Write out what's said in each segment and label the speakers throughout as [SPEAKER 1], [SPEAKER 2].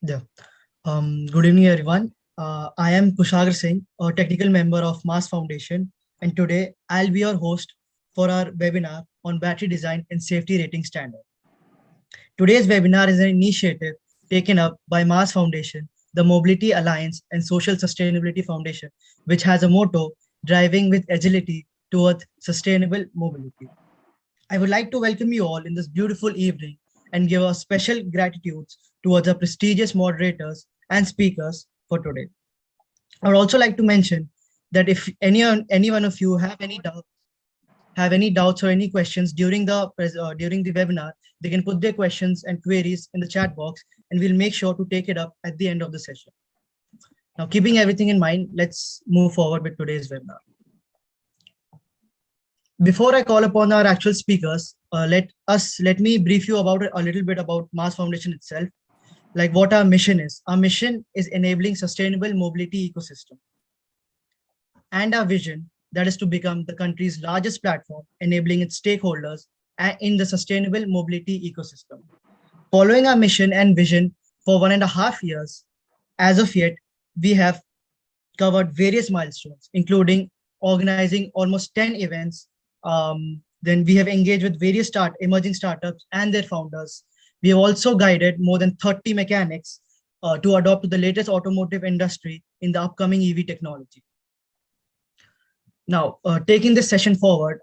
[SPEAKER 1] Yeah. Good evening, everyone. I am Kaushal Singh, a technical member of Mass Foundation, and today I'll be your host for our webinar on battery design and safety rating standard. Today's webinar is an initiative taken up by Mass Foundation, the Mobility Alliance, and Social Sustainability Foundation, which has a motto driving with agility towards sustainable mobility. I would like to welcome you all in this beautiful evening and give a special gratitude towards our prestigious moderators and speakers for today. I would also like to mention that if any one of you have any doubts or any questions during the webinar, they can put their questions and queries in the chat box, and we'll make sure to take it up at the end of the session. Now, keeping everything in mind, let's move forward with today's webinar. Before I call upon our actual speakers, let me brief you about a little bit about Mass Foundation itself, like what our mission is. Our mission is enabling sustainable mobility ecosystem, and our vision, that is to become the country's largest platform, enabling its stakeholders in the sustainable mobility ecosystem. Following our mission and vision for 1.5 years, as of yet, we have covered various milestones, including organizing almost 10 events. Then we have engaged with various emerging startups and their founders. We have also guided more than 30 mechanics to adopt the latest automotive industry in the upcoming EV technology. Now, taking this session forward,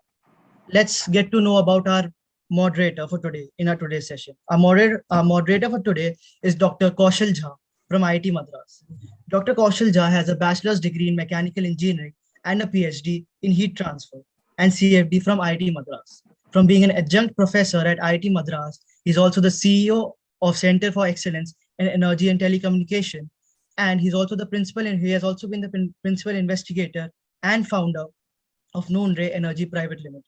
[SPEAKER 1] let's get to know about our moderator for today in our today's session. Our moderator for today is Dr. Kaushal Jha from IIT Madras. Dr. Kaushal Jha has a bachelor's degree in mechanical engineering and a PhD in heat transfer and CFD from IIT Madras. From being an adjunct professor at IIT Madras, he's also the CEO of Center for Excellence in Energy and Telecommunication, and he's also the principal, and he has also been the principal investigator and founder of Noon Ray Energy Private Limited.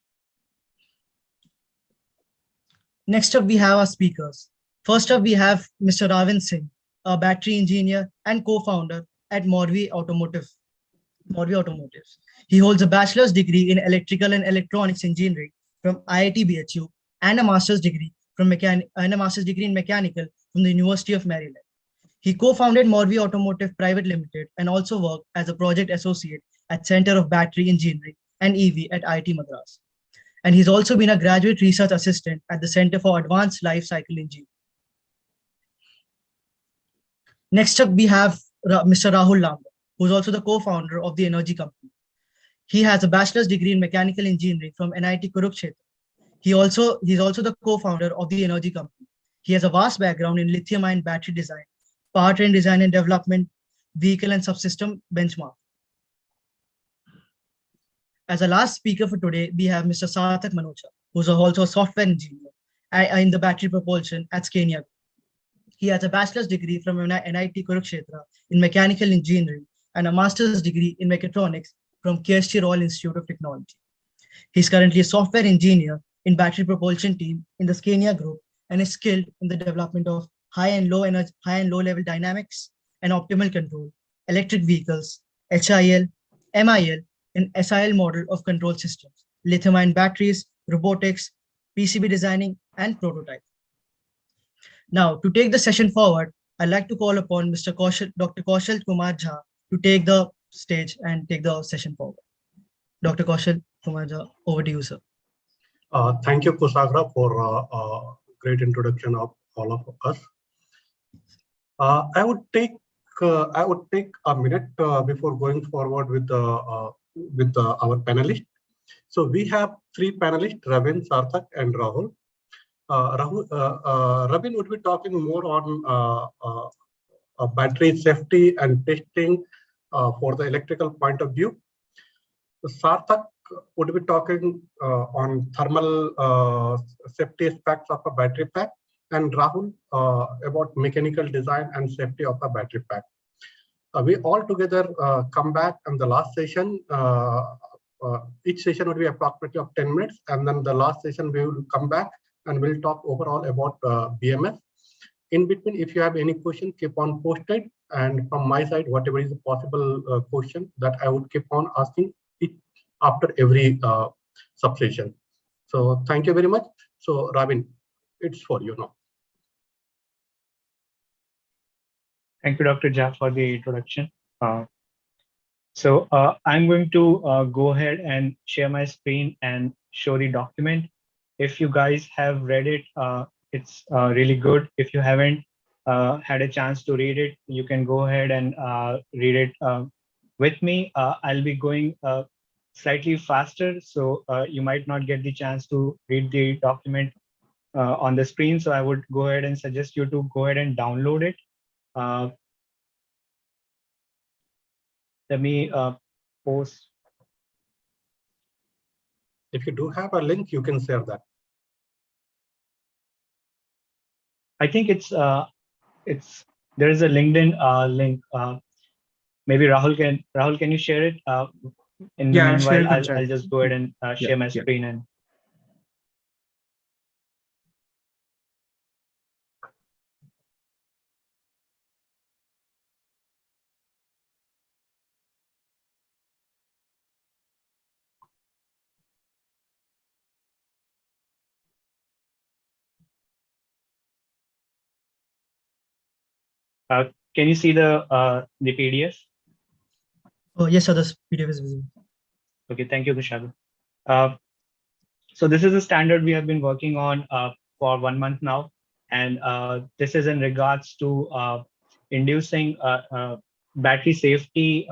[SPEAKER 1] Next up, we have our speakers. First up, we have Mr. Ravin Singh, a battery engineer and co-founder at Morvi Automotives. He holds a bachelor's degree in electrical and electronics engineering from IIT BHU and a master's degree in mechanical from the University of Maryland. He co-founded Morvi Automotive Private Limited and also worked as a project associate at Center of Battery Engineering and EV at IIT Madras. And he's also been a graduate research assistant at the Center for Advanced Life Cycle Engineering. Next up, we have Mr. Rahul Lamba, who's also the co-founder of the energy company. He has a bachelor's degree in mechanical engineering from NIT Kurukshetra. He's also the co-founder of the energy company. He has a vast background in lithium-ion battery design, powertrain design and development, vehicle and subsystem benchmark. As a last speaker for today, we have Mr. Sarthak Manocha, who's also a software engineer in the battery propulsion at Scania. He has a bachelor's degree from NIT Kurukshetra in mechanical engineering and a master's degree in mechatronics from KST Royal Institute of Technology. He's currently a software engineer in battery propulsion team in the Scania group and is skilled in the development of high and low level dynamics and optimal control, electric vehicles, HIL, MIL, and SIL model of control systems, lithium-ion batteries, robotics, PCB designing, and prototype. Now, to take the session forward, I'd like to call upon Dr. Kaushal Kumar Jha to take the stage and take the session forward. Dr. Kaushal Kumar Jha, over to you, sir.
[SPEAKER 2] Thank you, Kusagra, for a great introduction of all of us. I would take a minute before going forward with our panelists. So we have 3 panelists: Ravin, Sarthak, and Rahul. Ravin would be talking more on battery safety and testing for the electrical point of view. Sarthak would be talking on thermal safety aspects of a battery pack, and Rahul about mechanical design and safety of a battery pack. We all together come back in the last session. Each session would be approximately of 10 minutes, and then the last session we will come back and we'll talk overall about BMS. In between, if you have any question, keep on posted, and from my side, whatever is a possible question that I would keep on asking it after every subsession. So thank you very much. So Ravin, it's for you now.
[SPEAKER 3] Thank you, Dr. Jha, for the introduction. I'm going to go ahead and share my screen and show the document. If you guys have read it, it's really good. If you haven't had a chance to read it, you can go ahead and read it with me. I'll be going slightly faster, so you might not get the chance to read the document on the screen. So I would go ahead and suggest you to go ahead and download it. Uh, Let me post.
[SPEAKER 2] If you do have a link, you can share that.
[SPEAKER 3] I think it's there is a LinkedIn link. Maybe Rahul, can you share it? In the meanwhile, I'll just go ahead and share my screen and. Can you see the PDF?
[SPEAKER 1] Oh, yes, sir. The PDF is visible.
[SPEAKER 3] Okay, thank you, Kaushal. So this is a standard we have been working on for 1 month now, and this is in regards to inducing battery safety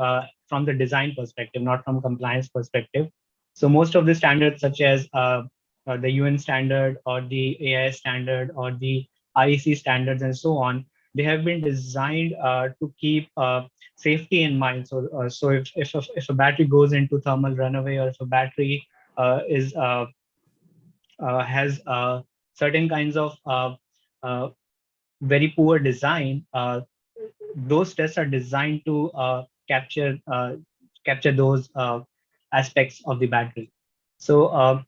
[SPEAKER 3] from the design perspective, not from compliance perspective. So most of the standards, such as the UN standard or the AIS standard or the IEC standards and so on, they have been designed to keep safety in mind. So if a battery goes into thermal runaway, or if a battery is has certain kinds of uh, very poor design, those tests are designed to capture those aspects of the battery. So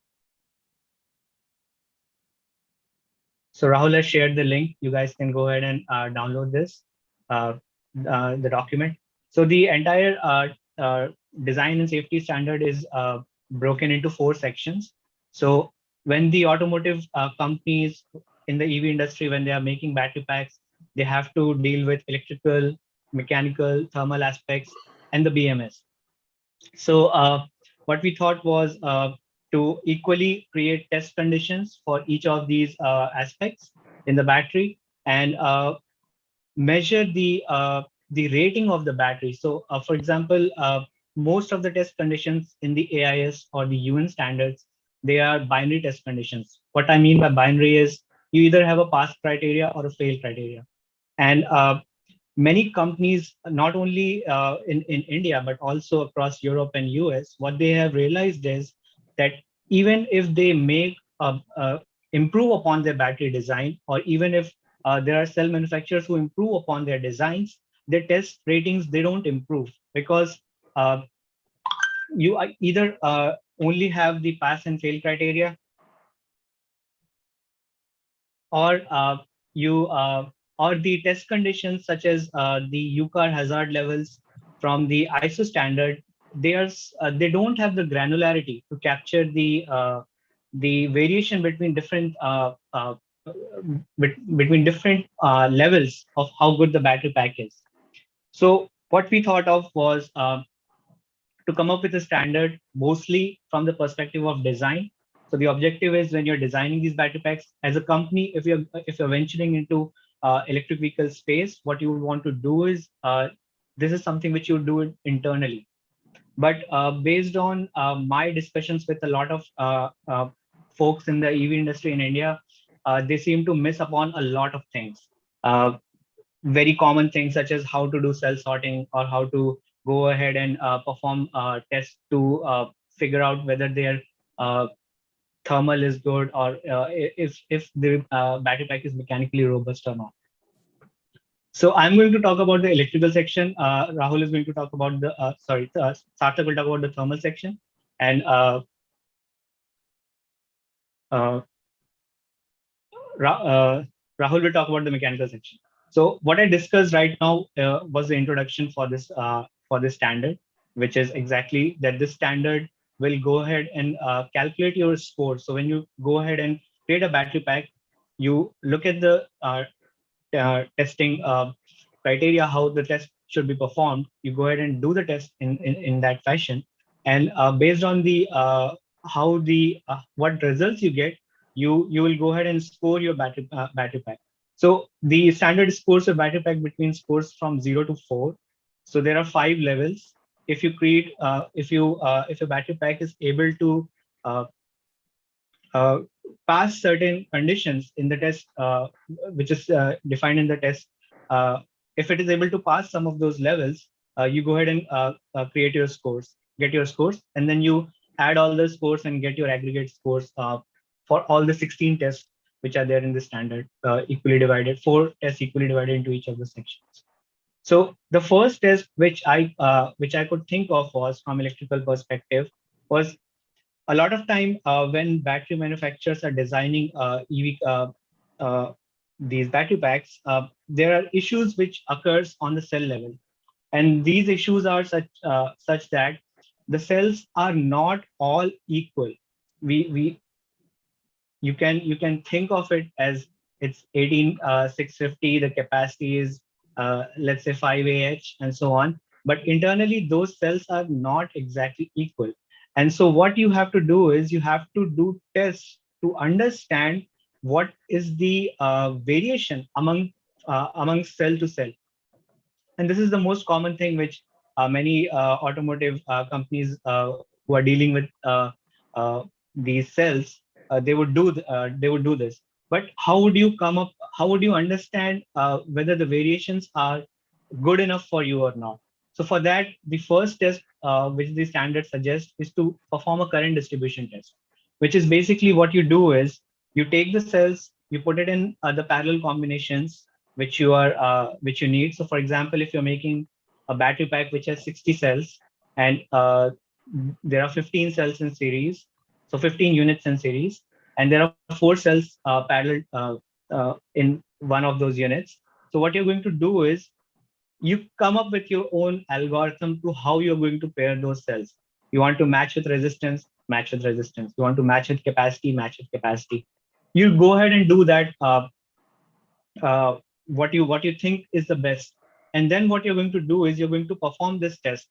[SPEAKER 3] Rahul has shared the link. You guys can go ahead and download this, the document. So the entire design and safety standard is broken into 4 sections. So when the automotive companies in the EV industry, when they are making battery packs, they have to deal with electrical, mechanical, thermal aspects, and the BMS. So what we thought was to equally create test conditions for each of these aspects in the battery, and measure the rating of the battery. So for example, most of the test conditions in the AIS or the UN standards, they are binary test conditions. What I mean by binary is you either have a pass criteria or a fail criteria. And many companies, not only in India, but also across Europe and US, what they have realized is that even if they make improve upon their battery design, or even if there are cell manufacturers who improve upon their designs, their test ratings, they don't improve, because uh, you either only have the pass and fail criteria, or you or the test conditions, such as the UCAR hazard levels from the ISO standard, they don't have the granularity to capture the variation between different between different levels of how good the battery pack is. So what we thought of was to come up with a standard mostly from the perspective of design. So the objective is, when you're designing these battery packs as a company, if you're venturing into electric vehicle space, what you would want to do is this is something which you do it internally. But based on my discussions with a lot of folks in the EV industry in India, they seem to miss upon a lot of things. Very common things, such as how to do cell sorting, or how to go ahead and perform tests to figure out whether their thermal is good, or if the battery pack is mechanically robust or not. So I'm going to talk about the electrical section. Rahul is going to talk about the Sarthak will talk about the thermal section, and uh, Rahul will talk about the mechanical section. So what I discussed right now was the introduction for this standard, which is exactly that this standard will go ahead and calculate your score. So when you go ahead and create a battery pack, you look at the testing criteria how the test should be performed, you go ahead and do the test in that fashion. And based on the how the what results you get, you will go ahead and score your battery pack. So the standard scores of battery pack between scores from 0 to 4. So there are 5 levels. If you create, if your battery pack is able to uh, uh, pass certain conditions in the test, which is defined in the test, if it is able to pass some of those levels, you go ahead and create your scores, get your scores, and then you add all the scores and get your aggregate scores for all the 16 tests which are there in the standard, equally divided, 4 tests equally divided into each of the sections. So the first test which I could think of was from electrical perspective was a lot of time when battery manufacturers are designing uh, these battery packs, there are issues which occurs on the cell level, and these issues are such that the cells are not all equal. We you can think of it as it's 18650, the capacity is let's say 5 ah and so on, but internally those cells are not exactly equal. And so what you have to do is you have to do tests to understand what is the variation among cell to cell. And this is the most common thing which many automotive companies who are dealing with uh, these cells, they would do this. But how would you come up, how would you understand whether the variations are good enough for you or not? So for that, the first test which the standard suggests is to perform a current distribution test, which is basically what you do is you take the cells, you put it in the parallel combinations which you need. So for example, if you're making a battery pack which has 60 cells, and there are 15 cells in series, so 15 units in series, and there are 4 cells parallel in one of those units. So what you're going to do is you come up with your own algorithm to how you're going to pair those cells. You want to match with resistance, match with resistance. You want to match with capacity, match with capacity. You go ahead and do that what you think is the best. And then what you're going to do is you're going to perform this test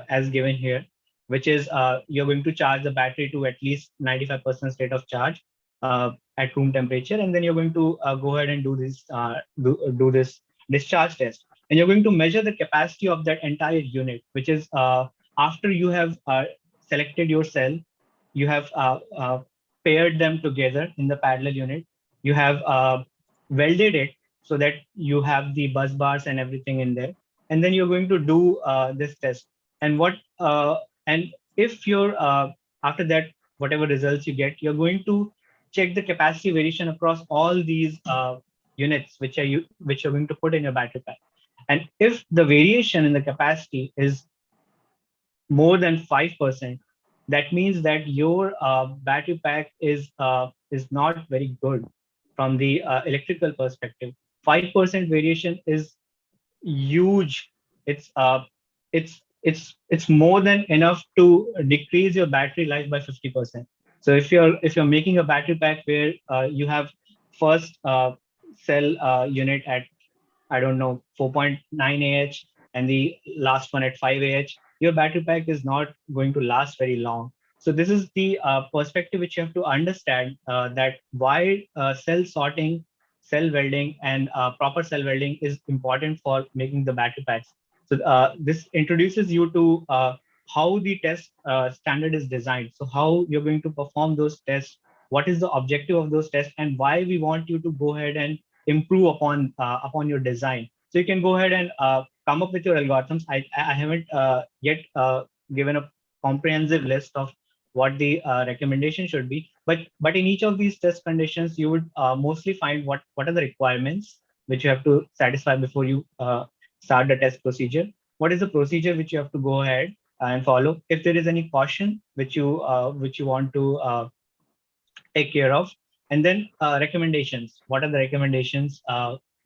[SPEAKER 3] as given here, which is you're going to charge the battery to at least 95% state of charge at room temperature, and then you're going to go ahead and do this discharge test, and you're going to measure the capacity of that entire unit, which is after you have selected your cell, you have paired them together in the parallel unit, you have welded it so that you have the bus bars and everything in there, and then you're going to do this test. And what and if you're after that, whatever results you get, you're going to check the capacity variation across all these units which you're going to put in your battery pack. And if the variation in the capacity is more than 5%, that means that your battery pack is not very good from the electrical perspective. 5% variation is huge. It's more than enough to decrease your battery life by 50%. So if you're making a battery pack where you have first cell unit at, I don't know, 4.9 ah and the last one at 5 ah, your battery pack is not going to last very long. So this is the perspective which you have to understand, that why cell sorting, cell welding, and proper cell welding is important for making the battery packs. So this introduces you to how the test standard is designed. So how you're going to perform those tests, what is the objective of those tests, and why we want you to go ahead and improve upon your design. So you can go ahead and come up with your algorithms. I haven't yet given a comprehensive list of what the recommendation should be, but in each of these test conditions, you would mostly find what are the requirements which you have to satisfy before you start the test procedure. What is the procedure which you have to go ahead and follow? If there is any caution which you want to take care of, and then recommendations. What are the recommendations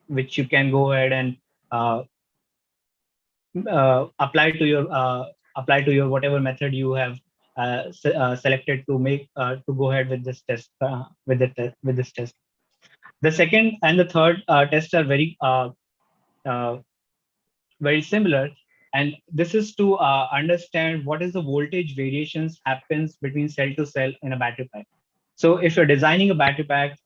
[SPEAKER 3] which you can go ahead and uh, apply to your whatever method you have selected to make to go ahead with this test with this test. The second and the third test are very very similar. And this is to understand what is the voltage variations happens between cell to cell in a battery pack. So if you're designing a battery pack,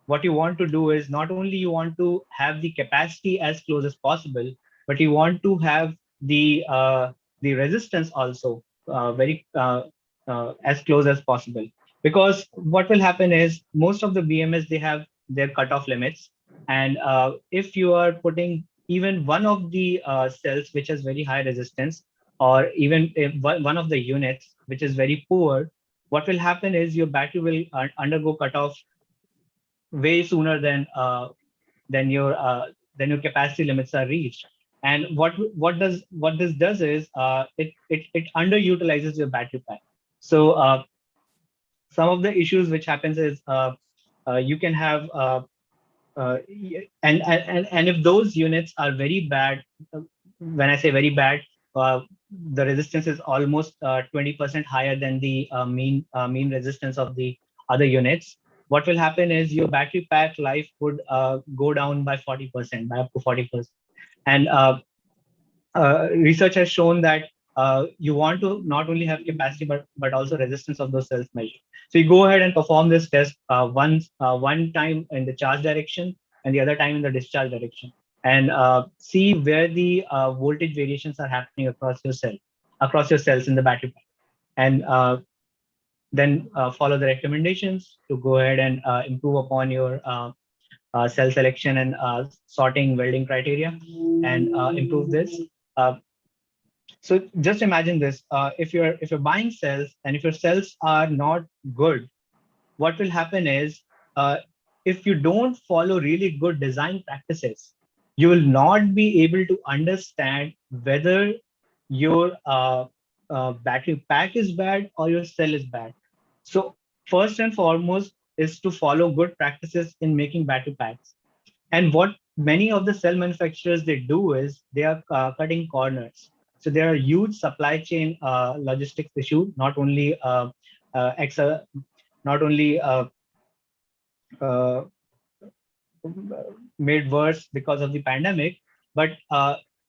[SPEAKER 3] what you want to do is not only you want to have the capacity as close as possible, but you want to have the resistance also as close as possible. Because what will happen is most of the BMS, they have their cutoff limits, and if you are putting even one of the cells which has very high resistance, or even if one of the units which is very poor, what will happen is your battery will undergo cutoff way sooner than your capacity limits are reached. And what this does is it underutilizes your battery pack. So some of the issues which happens is you can have and if those units are very bad, when I say very bad, the resistance is almost 20% higher than the mean resistance of the other units. What will happen is your battery pack life would go down by 40%, by up to 40%. And research has shown that you want to not only have capacity but also resistance of those cells measured. So you go ahead and perform this test one time in the charge direction and the other time in the discharge direction, and see where the voltage variations are happening across your cells in the battery pack, and then follow the recommendations to go ahead and improve upon your cell selection and sorting welding criteria, and improve this. Uh, so just imagine this: if you're buying cells and if your cells are not good, what will happen is if you don't follow really good design practices, you will not be able to understand whether your battery pack is bad or your cell is bad. So first and foremost is to follow good practices in making battery packs. And what many of the cell manufacturers they do is they are cutting corners. So there are huge supply chain logistics issue, not only not only uh, made worse because of the pandemic, but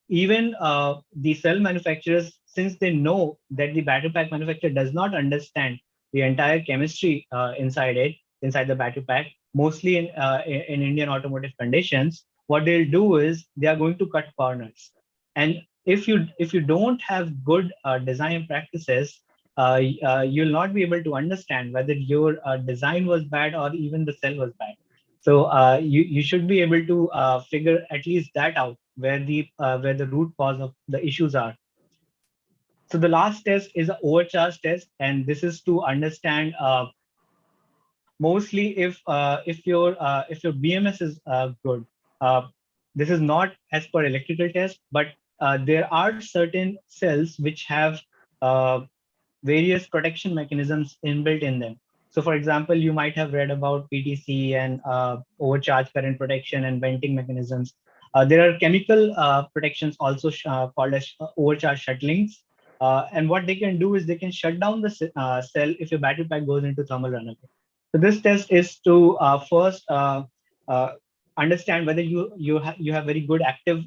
[SPEAKER 3] even the cell manufacturers, since they know that the battery pack manufacturer does not understand the entire chemistry inside the battery pack, mostly in Indian automotive conditions, what they'll do is they are going to cut corners. And if you don't have good design practices, you'll not be able to understand whether your design was bad or even the cell was bad. So you should be able to figure at least that out, where the root cause of the issues are. So the last test is an overcharge test, and this is to understand mostly if your BMS is good. Uh, this is not as per electrical test, but there are certain cells which have uh, various protection mechanisms inbuilt in them. So, for example, you might have read about PTC and overcharge current protection and venting mechanisms. There are chemical protections also called as overcharge shuttlings. And what they can do is they can shut down the cell if your battery pack goes into thermal runaway. So this test is to first uh, understand whether you have very good active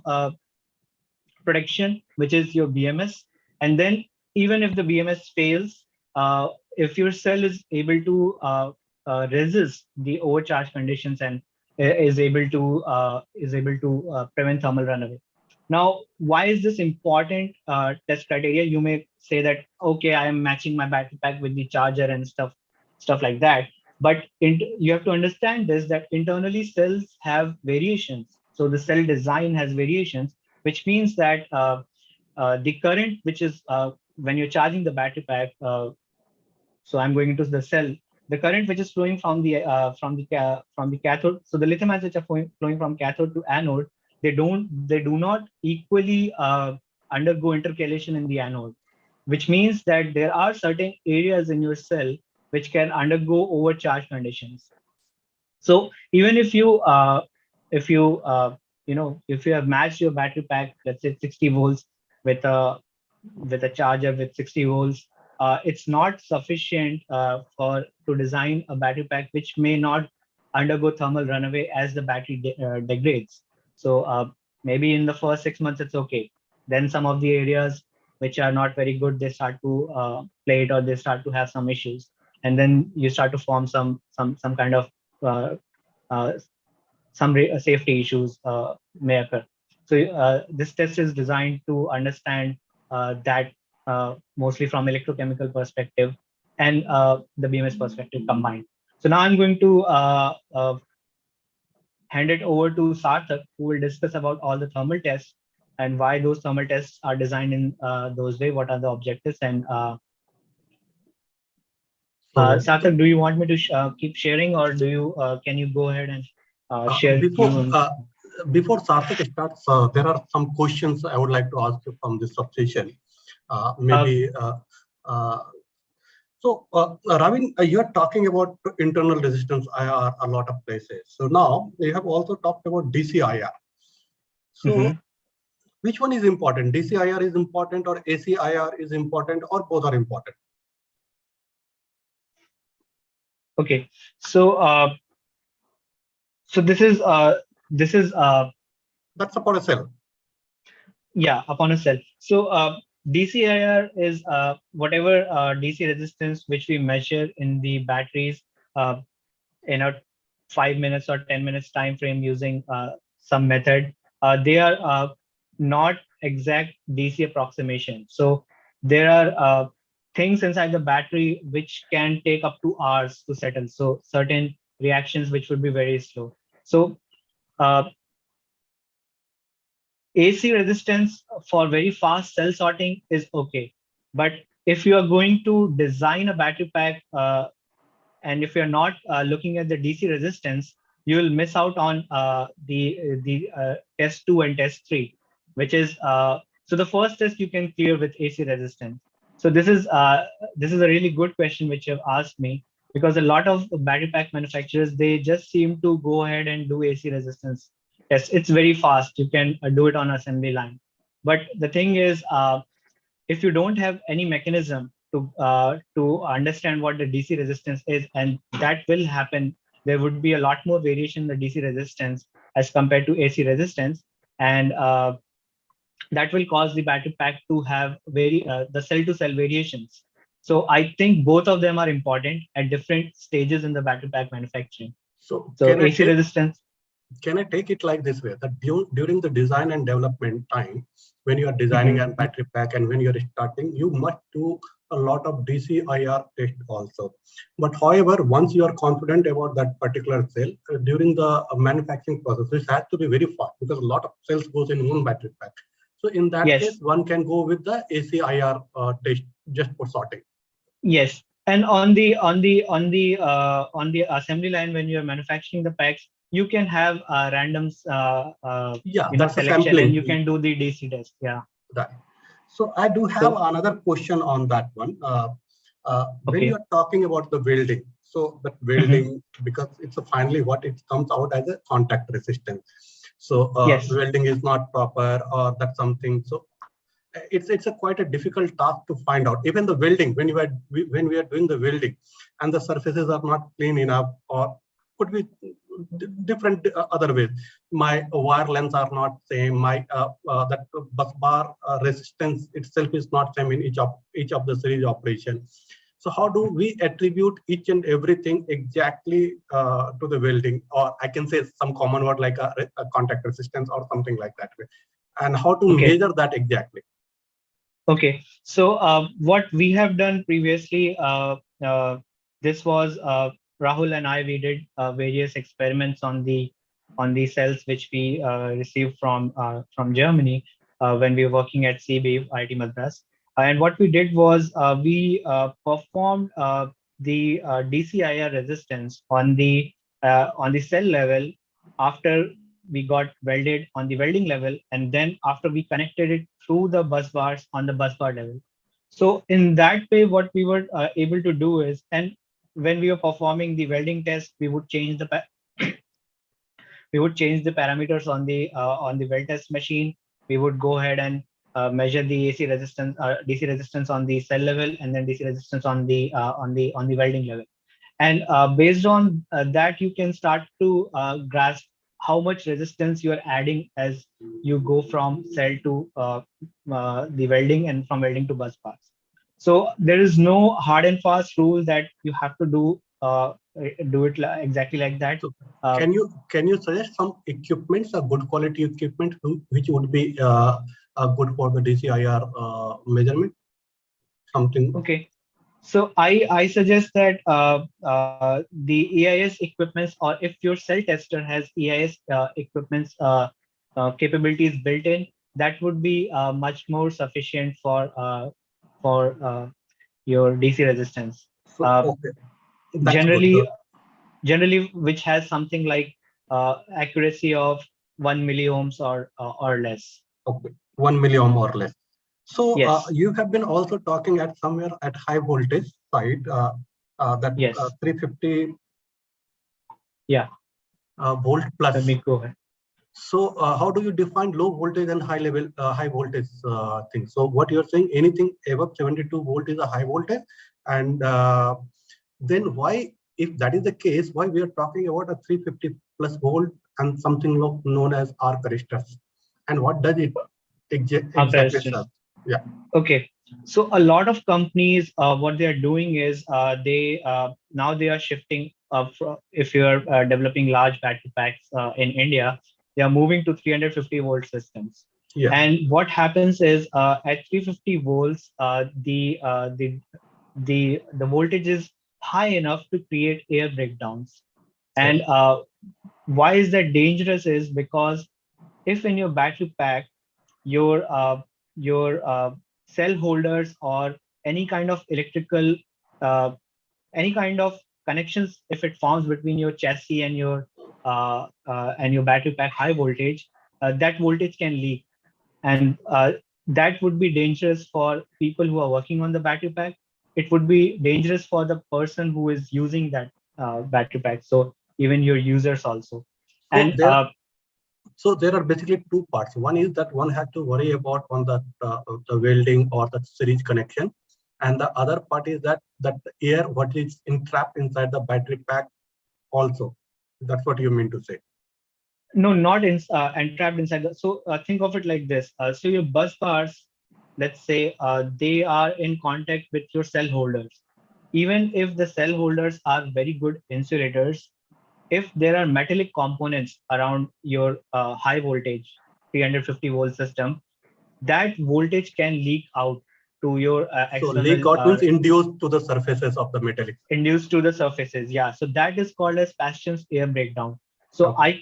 [SPEAKER 3] protection, which is your BMS. And then even if the BMS fails, if your cell is able to resist the overcharge conditions and is able to prevent thermal runaway. Now, why is this important test criteria? You may say that, okay, I am matching my battery pack with the charger and stuff like that. But you have to understand this, that internally cells have variations. So the cell design has variations, which means that the current, which is when you're charging the battery pack, so I'm going into the cell, the current which is flowing from the cathode. So the lithium ions which are flowing from cathode to anode, they do not equally undergo intercalation in the anode, which means that there are certain areas in your cell which can undergo overcharge conditions. So even if you have matched your battery pack, let's say 60 volts with a charger with 60 volts, it's not sufficient for to design a battery pack which may not undergo thermal runaway as the battery degrades. So Maybe in the first 6 months, it's okay. Then some of the areas which are not very good, they start to plate, or they start to have some issues. And then you start to form some kind of uh, uh, safety issues may occur. So this test is designed to understand that mostly from electrochemical perspective and the BMS perspective combined. So now I'm going to hand it over to Sarthak, who will discuss about all the thermal tests and why those thermal tests are designed in those way. What are the objectives? And
[SPEAKER 2] So
[SPEAKER 3] Sarthak, do you want me to keep sharing, or do you can you go ahead and share
[SPEAKER 2] before
[SPEAKER 3] you?
[SPEAKER 2] before Sarthak starts, there are some questions I would like to ask you from this subsession. Maybe Ravin, you're talking about internal resistance IR a lot of places. So now you have also talked about DCIR. So which one is important? DCIR is important, or ACIR is important, or both are important?
[SPEAKER 3] Okay, so so this is
[SPEAKER 2] that's upon a cell.
[SPEAKER 3] Yeah, upon a cell. So DCIR is whatever DC resistance which we measure in the batteries in a 5 minutes or 10 minutes time frame using some method. They are not exact DC approximation. So there are things inside the battery which can take up to hours to settle. So certain reactions which would be very slow. So AC resistance for very fast cell sorting is okay. But if you are going to design a battery pack and if you're not looking at the DC resistance, you will miss out on the test 2 and test 3, which is so the first test you can clear with AC resistance. So this is a really good question which you've asked me, because a lot of battery pack manufacturers, they just seem to go ahead and do AC resistance test. It's very fast. You can do it on assembly line. But the thing is, if you don't have any mechanism to understand what the DC resistance is, and that will happen, there would be a lot more variation in the DC resistance as compared to AC resistance, and that will cause the battery pack to have the cell to cell variations. So I think both of them are important at different stages in the battery pack manufacturing.
[SPEAKER 2] So
[SPEAKER 3] AC resistance.
[SPEAKER 2] Can I take it like this way, that during the design and development time, when you are designing a battery pack and when you're starting, you must do a lot of DCIR test also. But however, once you are confident about that particular cell, during the manufacturing process, this has to be very fast, because a lot of cells goes in one battery pack. So in that case, one can go with the ACIR test just for sorting.
[SPEAKER 3] Yes, and on the assembly line, when you're manufacturing the packs, you can have random selection, and you can do the DC test. Yeah.
[SPEAKER 2] Right. So I do have another question on that one. When you're talking about the welding, so that welding, because it's finally what it comes out as a contact resistance. So welding is not proper, or that's something. So it's quite a difficult task to find out. Even the welding, when we are doing the welding, and the surfaces are not clean enough, or could be different other ways. My wire lengths are not same. My that bus bar resistance itself is not same in each of the series operation. So how do we attribute each and everything exactly to the welding, or I can say some common word like a contact resistance or something like that, and how to measure that exactly?
[SPEAKER 3] Okay, so what we have done previously, this was Rahul and I. We did various experiments on the cells which we received from Germany when we were working at CB IIT Madras. And what we did was we performed the DCIR resistance on the cell level after we got welded on the welding level, and then after we connected it through the bus bars on the bus bar level. So in that way, what we were able to do is, and when we were performing the welding test, we would change the parameters on the weld test machine. We would go ahead and measure the AC resistance, DC resistance on the cell level, and then DC resistance on the welding level. And based on that, you can start to grasp how much resistance you are adding as you go from cell to the welding and from welding to bus bars. So there is no hard and fast rule that you have to do it exactly like that.
[SPEAKER 2] So
[SPEAKER 3] Uh,
[SPEAKER 2] can you suggest some equipments, a good quality equipment, which would be good for the DCIR measurement? Something.
[SPEAKER 3] okay. So I suggest that the EIS equipments, or if your cell tester has EIS equipments capabilities built in, that would be much more sufficient for your DC resistance.
[SPEAKER 2] So
[SPEAKER 3] Uh,
[SPEAKER 2] okay, that's good.
[SPEAKER 3] generally, which has something like accuracy of 1 milliohms or less.
[SPEAKER 2] Okay, 1 million or less. So
[SPEAKER 3] Yes.
[SPEAKER 2] you have been also talking at somewhere at high voltage side that
[SPEAKER 3] Yes.
[SPEAKER 2] 350
[SPEAKER 3] Yeah.
[SPEAKER 2] volt
[SPEAKER 3] Let
[SPEAKER 2] plus.
[SPEAKER 3] me go ahead.
[SPEAKER 2] So how do you define low voltage and high voltage thing? So what you're saying, anything above 72 volt is a high voltage, and then why, if that is the case, why we are talking about a 350 plus volt and something known as arc resistors, and what does it exactly serve? Yeah.
[SPEAKER 3] Okay, so a lot of companies, what they are doing is they now they are shifting. If you are developing large battery packs in India, they are moving to 350 volt systems.
[SPEAKER 2] Yeah.
[SPEAKER 3] And what happens is at 350 volts, the voltage is high enough to create air breakdowns.
[SPEAKER 2] Yes.
[SPEAKER 3] And why is that dangerous? Is because if in your battery pack your cell holders or any kind of electrical uh, any kind of connections, if it forms between your chassis and your battery pack high voltage, that voltage can leak, and that would be dangerous for people who are working on the battery pack. It would be dangerous for the person who is using that battery pack, so even your users also.
[SPEAKER 2] So
[SPEAKER 3] And
[SPEAKER 2] there are basically two parts. One is that one has to worry about on the welding or the series connection, and the other part is that air what is entrapped inside the battery pack also. That's what you mean to say.
[SPEAKER 3] No, not entrapped inside the. So think of it like this. So your bus bars, let's say, they are in contact with your cell holders. Even if the cell holders are very good insulators, if there are metallic components around your high voltage 350 volt system, that voltage can leak out to your
[SPEAKER 2] So leak
[SPEAKER 3] external
[SPEAKER 2] out means induced to the surfaces of the metallic.
[SPEAKER 3] induced to the surfaces. Yeah, so that is called as Bastian's air breakdown. So
[SPEAKER 2] Okay.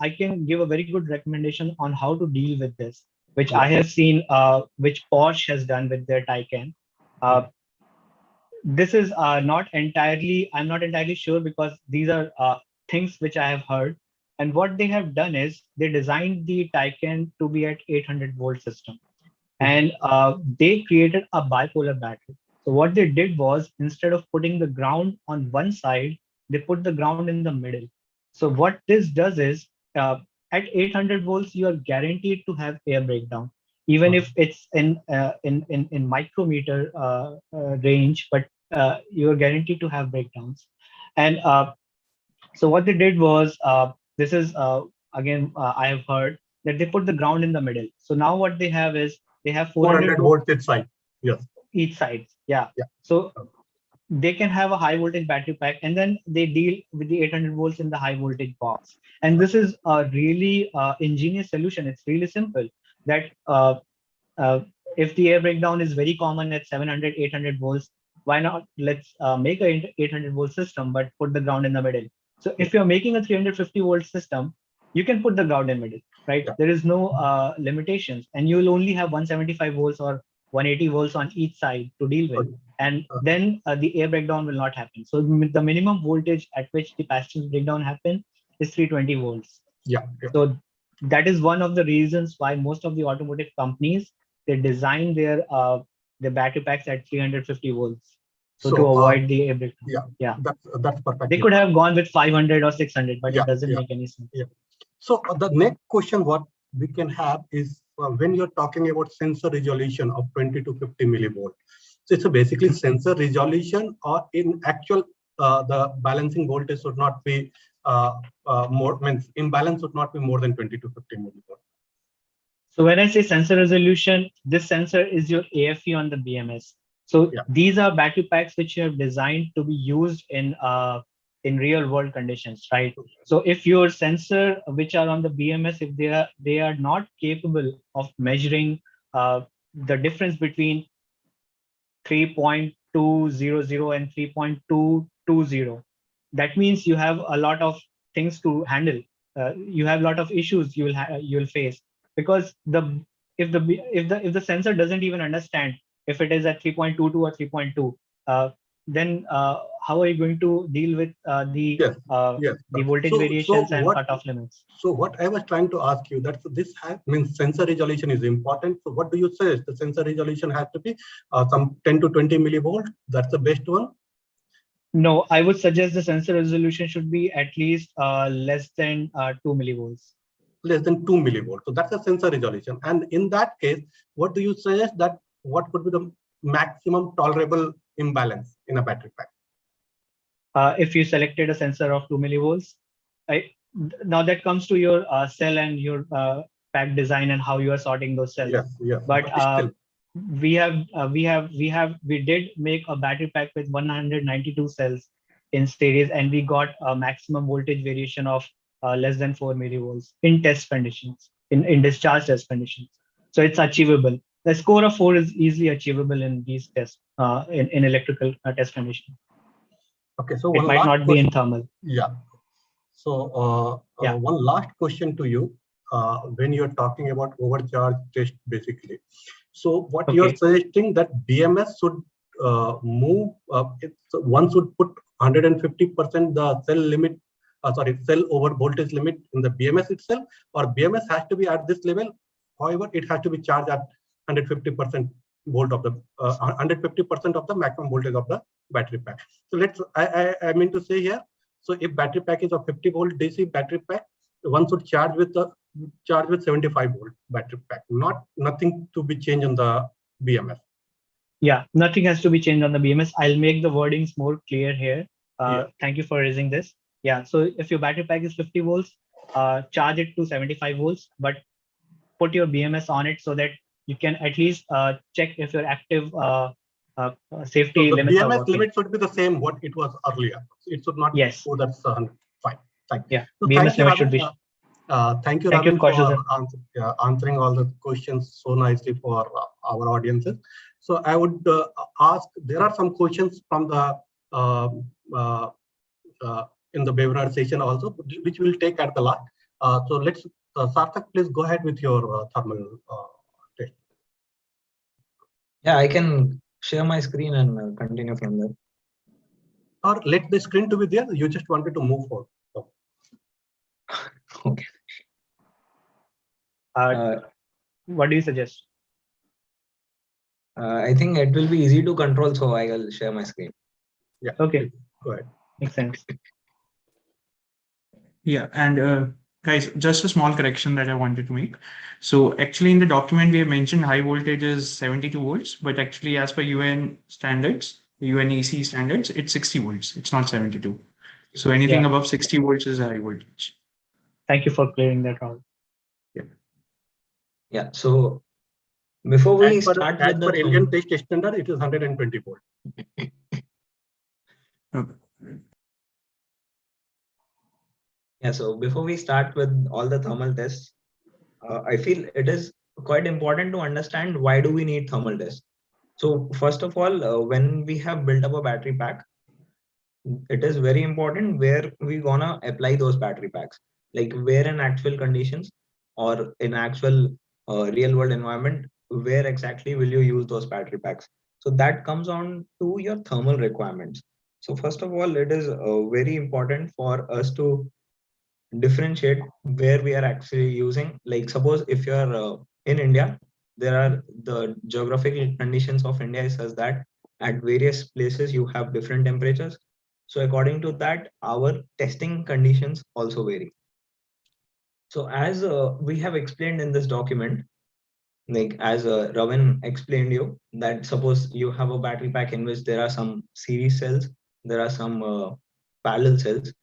[SPEAKER 3] I can give a very good recommendation on how to deal with this, which I
[SPEAKER 2] Yeah.
[SPEAKER 3] have seen, which Porsche has done with their Taycan. Uh, this is not entirely, I'm not entirely sure, because these are things which I have heard. And what they have done is they designed the Taycan to be at 800 volt system, and they created a bipolar battery. So what they did was, instead of putting the ground on one side, they put the ground in the middle. So what this does is, at 800 volts, you are guaranteed to have air breakdown, even if it's in micrometer range, but you are guaranteed to have breakdowns. And so what they did was, this is again, I have heard that they put the ground in the middle. So now what they have is they have 400
[SPEAKER 2] 400
[SPEAKER 3] volts
[SPEAKER 2] volts inside. Yes.
[SPEAKER 3] each side. Yeah.
[SPEAKER 2] Yeah.
[SPEAKER 3] So they can have a high voltage battery pack, and then they deal with the 800 volts in the high voltage box. And this is a really ingenious solution. It's really simple. That uh, if the air breakdown is very common at 700, 800 volts, why not let's make a 800 volt system, but put the ground in the middle. So if you're making a 350 volt system, you can put the ground in middle, right?
[SPEAKER 2] Yeah.
[SPEAKER 3] There is no limitations, and you'll only have 175 volts or 180 volts on each side to deal with.
[SPEAKER 2] Okay.
[SPEAKER 3] And then the air breakdown will not happen. So the minimum voltage at which the capacitance breakdown happen is 320 volts.
[SPEAKER 2] Yeah. Yeah.
[SPEAKER 3] So that is one of the reasons why most of the automotive companies, they design their battery packs at 350 volts. So to avoid the air breakdown.
[SPEAKER 2] Yeah.
[SPEAKER 3] Yeah.
[SPEAKER 2] That's perfect.
[SPEAKER 3] They could have gone with 500 or 600, but
[SPEAKER 2] Yeah.
[SPEAKER 3] it doesn't
[SPEAKER 2] Yeah.
[SPEAKER 3] make any sense.
[SPEAKER 2] Yeah. So the next question what we can have is when you're talking about sensor resolution of 20 to 50 millivolt. So it's a basically sensor resolution, or in actual the balancing voltage should not be imbalance should not be more than 20 to 50 millivolt.
[SPEAKER 3] So when I say sensor resolution, this sensor is your AFE on the BMS. So these are battery packs which you have designed to be used in real world conditions, right? So if your sensor which are on the BMS, if they are not capable of measuring the difference between 3.200 and 3.220, that means you have a lot of things to handle. You have a lot of issues you'll face, because if the sensor doesn't even understand if it is at 3.22 or 3.2, then how are you going to deal with the voltage variations and cutoff limits?
[SPEAKER 2] So what I was trying to ask you, that this means sensor resolution is important. So what do you say? The sensor resolution has to be some 10 to 20 millivolt. That's the best one.
[SPEAKER 3] No, I would suggest the sensor resolution should be at least less than 2 millivolts.
[SPEAKER 2] Less than 2 millivolts. So that's a sensor resolution. And in that case, what do you suggest that what could be the maximum tolerable imbalance in a battery pack?
[SPEAKER 3] If you selected a sensor of 2 millivolts, now that comes to your cell and your pack design and how you are sorting those cells.
[SPEAKER 2] Yes.
[SPEAKER 3] But we did make a battery pack with 192 cells in series, and we got a maximum voltage variation of less than 4 millivolts in test conditions, in discharge test conditions. So it's achievable. The score of 4 is easily achievable in these tests, in electrical test conditions.
[SPEAKER 2] Okay, so
[SPEAKER 3] it might not be in thermal.
[SPEAKER 2] Yeah. So one last question to you, when you're talking about overcharge test, basically. So what you're suggesting that BMS should move, one should put 150% the cell limit, cell over voltage limit in the BMS itself, or BMS has to be at this level. However, it has to be charged at 150% volt of the 150% of the maximum voltage of the battery pack. So I mean to say here, so if battery pack is a 50 volt DC battery pack, one should charge with 75 volt battery pack, nothing to be changed on the BMS.
[SPEAKER 3] Yeah, nothing has to be changed on the BMS. I'll make the wordings more clear here. Thank you for raising this. Yeah, so if your battery pack is 50 volts, charge it to 75 volts, but put your BMS on it so that you can at least check if your active safety limits are working.
[SPEAKER 2] BMS limit should be the same what it was earlier. It should not.
[SPEAKER 3] Yes.
[SPEAKER 2] Oh, that's fine. Thank you.
[SPEAKER 3] Yeah.
[SPEAKER 2] So
[SPEAKER 3] BMS limit should be.
[SPEAKER 2] Thank you, Ravin, for answering all the questions so nicely for our audiences. So I would ask, there are some questions from the in the webinar session also, which we'll take at the last. So let's, Sarthak, please go ahead with your thermal test.
[SPEAKER 4] Yeah, I can share my screen and continue from there.
[SPEAKER 2] Or let the screen to be there. You just wanted to move forward.
[SPEAKER 4] Okay.
[SPEAKER 3] What do you suggest?
[SPEAKER 4] I think it will be easy to control, so I will share my screen.
[SPEAKER 2] Yeah.
[SPEAKER 3] Okay.
[SPEAKER 2] Go ahead.
[SPEAKER 3] Makes sense.
[SPEAKER 5] Yeah, and guys, just a small correction that I wanted to make. So actually in the document, we have mentioned high voltage is 72 volts, but actually as per UN standards, UN AC standards, it's 60 volts. It's not 72. So anything above 60 volts is high voltage.
[SPEAKER 3] Thank you for clearing that out.
[SPEAKER 4] Yeah, so before we start with the
[SPEAKER 2] Indian test standard, it is 120 volt.
[SPEAKER 5] Okay.
[SPEAKER 4] Yeah, so before we start with all the thermal tests, I feel it is quite important to understand why do we need thermal tests. So first of all, when we have built up a battery pack, it is very important where we gonna apply those battery packs, like where in actual conditions or in actual real world environment, where exactly will you use those battery packs. So that comes on to your thermal requirements. So first of all, it is very important for us to differentiate where we are actually using. Like suppose if you're in India, there are the geographical conditions of India is such that at various places you have different temperatures. So according to that, our testing conditions also vary. So as we have explained in this document, like as Ravin explained you, that suppose you have a battery pack in which there are some series cells, there are some parallel cells.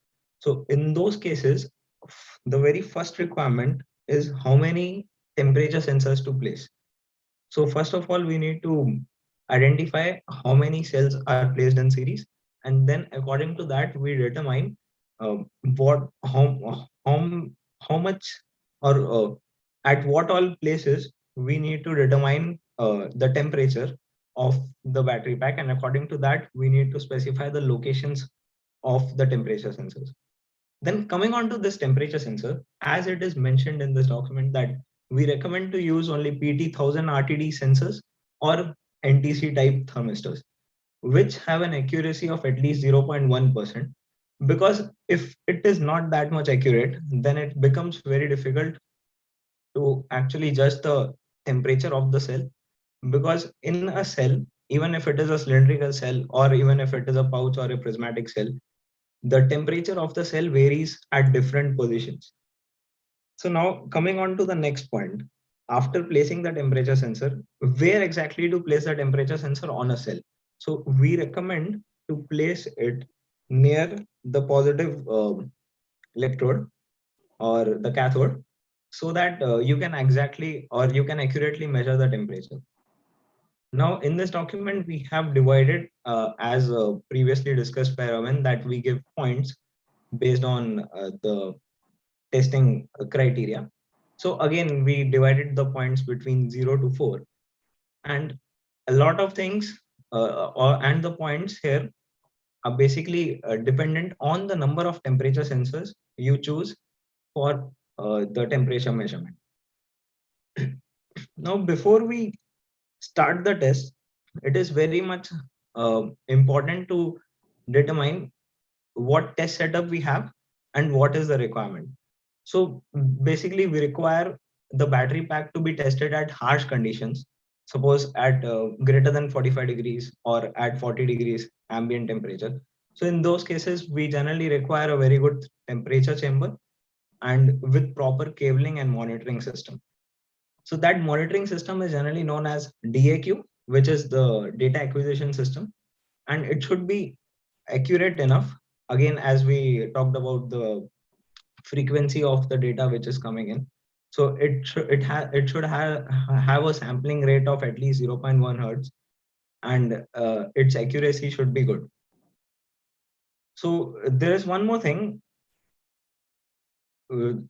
[SPEAKER 4] So in those cases, the very first requirement is how many temperature sensors to place. So first of all, we need to identify how many cells are placed in series, and then according to that, we determine what how much or at what all places we need to determine the temperature of the battery pack, and according to that, we need to specify the locations of the temperature sensors. Then coming on to this temperature sensor, as it is mentioned in this document that we recommend to use only PT 1000 RTD sensors or NTC type thermistors, which have an accuracy of at least 0.1%. Because if it is not that much accurate, then it becomes very difficult to actually judge the temperature of the cell. Because in a cell, even if it is a cylindrical cell or even if it is a pouch or a prismatic cell, the temperature of the cell varies at different positions. So now coming on to the next point, after placing the temperature sensor, where exactly to place the temperature sensor on a cell? So we recommend to place it near the positive electrode or the cathode, so that you can exactly or you can accurately measure the temperature. Now in this document, we have divided as previously discussed by Ravin, that we give points based on the testing criteria. So again, we divided the points between 0 to 4, and a lot of things and the points here are basically dependent on the number of temperature sensors you choose for the temperature measurement. Now, before we start the test, it is very much important to determine what test setup we have and what is the requirement. So basically, we require the battery pack to be tested at harsh conditions, suppose at greater than 45 degrees or at 40 degrees ambient temperature. So in those cases, we generally require a very good temperature chamber and with proper cabling and monitoring system. So that monitoring system is generally known as DAQ, which is the data acquisition system, and it should be accurate enough. Again, as we talked about the frequency of the data which is coming in, so it should have a sampling rate of at least 0.1 hertz, and its accuracy should be good. So there is one more thing.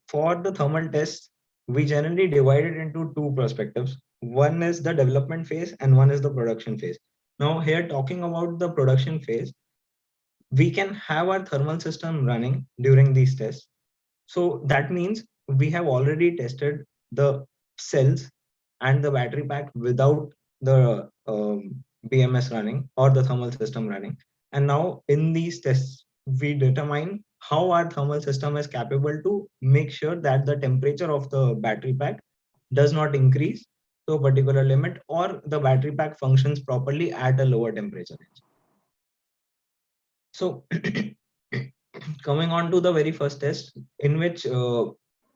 [SPEAKER 4] For the thermal test, we generally divide it into two perspectives. One is the development phase and one is the production phase. Now here, talking about the production phase, we can have our thermal system running during these tests. So that means we have already tested the cells and the battery pack without the BMS running or the thermal system running. And now in these tests, we determine how our thermal system is capable to make sure that the temperature of the battery pack does not increase to a particular limit, or the battery pack functions properly at a lower temperature range. So coming on to the very first test, in which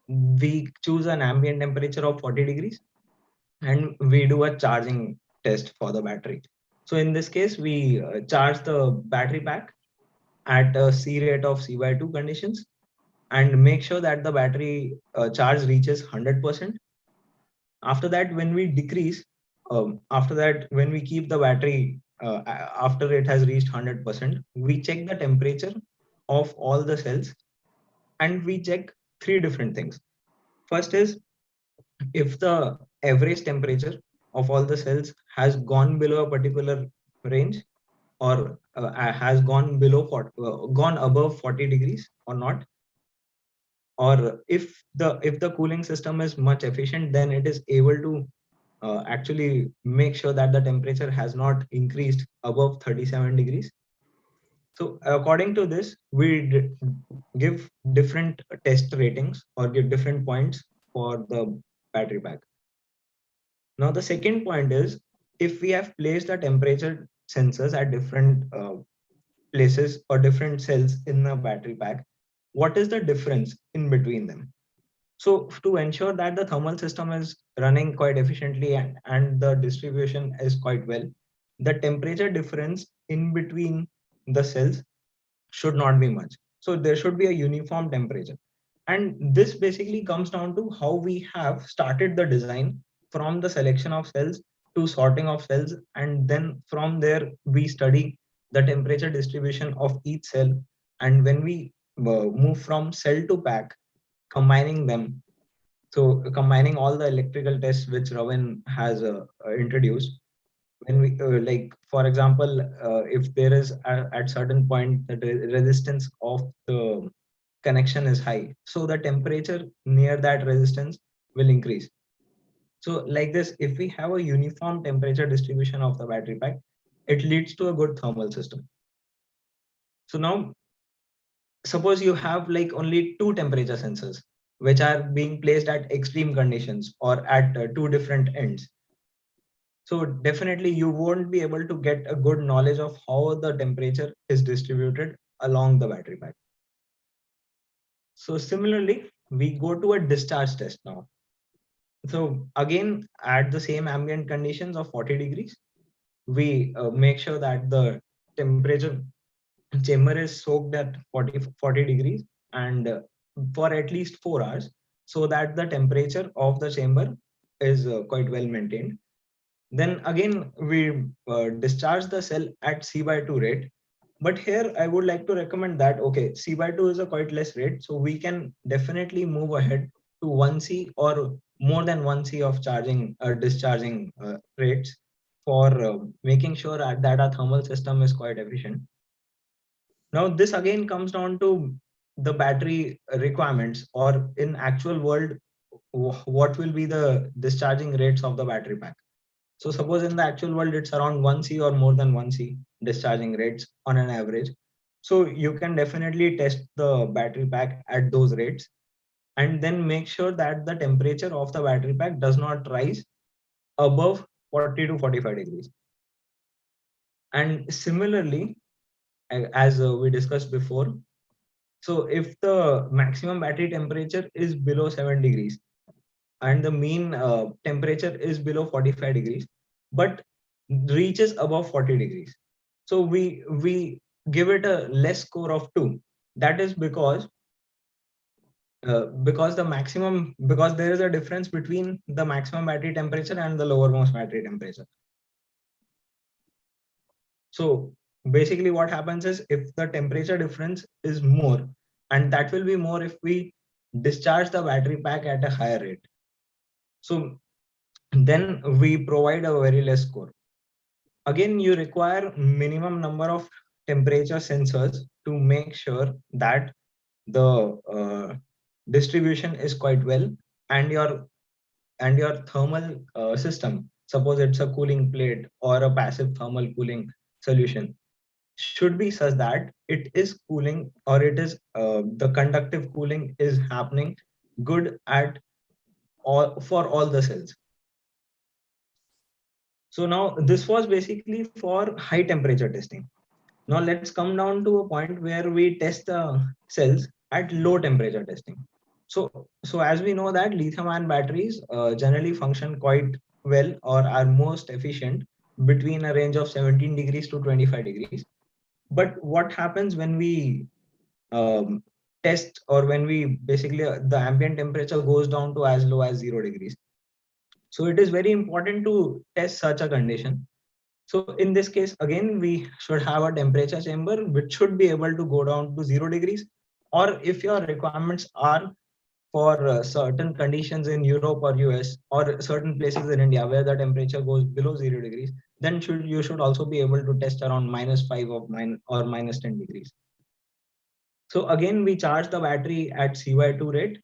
[SPEAKER 4] we choose an ambient temperature of 40 degrees and we do a charging test for the battery. So in this case, we charge the battery pack at a C rate of C/2 conditions and make sure that the battery charge reaches 100%. After that, when we decrease, when we keep the battery after it has reached 100%, we check the temperature of all the cells, and we check three different things. First is, if the average temperature of all the cells has gone below a particular range, or has gone gone above 40 degrees or not, or if the cooling system is much efficient, then it is able to actually make sure that the temperature has not increased above 37 degrees. So according to this, we give different test ratings or give different points for the battery pack. Now the second point is, if we have placed the temperature sensors at different places or different cells in the battery pack, what is the difference in between them? So to ensure that the thermal system is running quite efficiently and the distribution is quite well, the temperature difference in between the cells should not be much. So there should be a uniform temperature. And this basically comes down to how we have started the design from the selection of cells to sorting of cells. And then from there, we study the temperature distribution of each cell. And when we move from cell to pack, combining them, so combining all the electrical tests which Ravin has introduced, when we like, for example, if there is at certain point the resistance of the connection is high, so the temperature near that resistance will increase. So like this, if we have a uniform temperature distribution of the battery pack, it leads to a good thermal system. So now suppose you have like only two temperature sensors which are being placed at extreme conditions or at two different ends. So definitely you won't be able to get a good knowledge of how the temperature is distributed along the battery pack. So similarly, we go to a discharge test now. So again, at the same ambient conditions of 40 degrees, we make sure that the temperature chamber is soaked at 40 degrees and for at least 4 hours, so that the temperature of the chamber is quite well maintained. Then again, we discharge the cell at C/2 rate. But here I would like to recommend that, okay, C/2 is a quite less rate. So we can definitely move ahead to 1C or more than 1C of charging discharging rates for making sure that our thermal system is quite efficient. Now, this again comes down to the battery requirements, or in actual world, what will be the discharging rates of the battery pack. So suppose in the actual world, it's around 1C or more than 1C discharging rates on an average. So you can definitely test the battery pack at those rates and then make sure that the temperature of the battery pack does not rise above 40 to 45 degrees. And similarly, as we discussed before, so if the maximum battery temperature is below 7 degrees and the mean temperature is below 45 degrees, but reaches above 40 degrees, so we give it a less score of 2. That is because the maximum, because there is a difference between the maximum battery temperature and the lowermost battery temperature. So basically what happens is, if the temperature difference is more, and that will be more if we discharge the battery pack at a higher rate, so then we provide a very less score. Again, you require minimum number of temperature sensors to make sure that the distribution is quite well, and your thermal system, suppose it's a cooling plate or a passive thermal cooling solution, should be such that it is cooling, or it is the conductive cooling is happening good at all for all the cells. So now this was basically for high temperature testing. Now let's come down to a point where we test the cells at low temperature testing. So as we know that lithium-ion batteries generally function quite well, or are most efficient between a range of 17 degrees to 25 degrees. But what happens when we test, or when we basically the ambient temperature goes down to as low as 0 degrees? So it is very important to test such a condition. So in this case, again, we should have a temperature chamber which should be able to go down to 0 degrees. Or if your requirements are for certain conditions in Europe or US, or certain places in India where the temperature goes below 0 degrees, then you should also be able to test around -5 or -10 degrees. So again, we charge the battery at C/2 rate,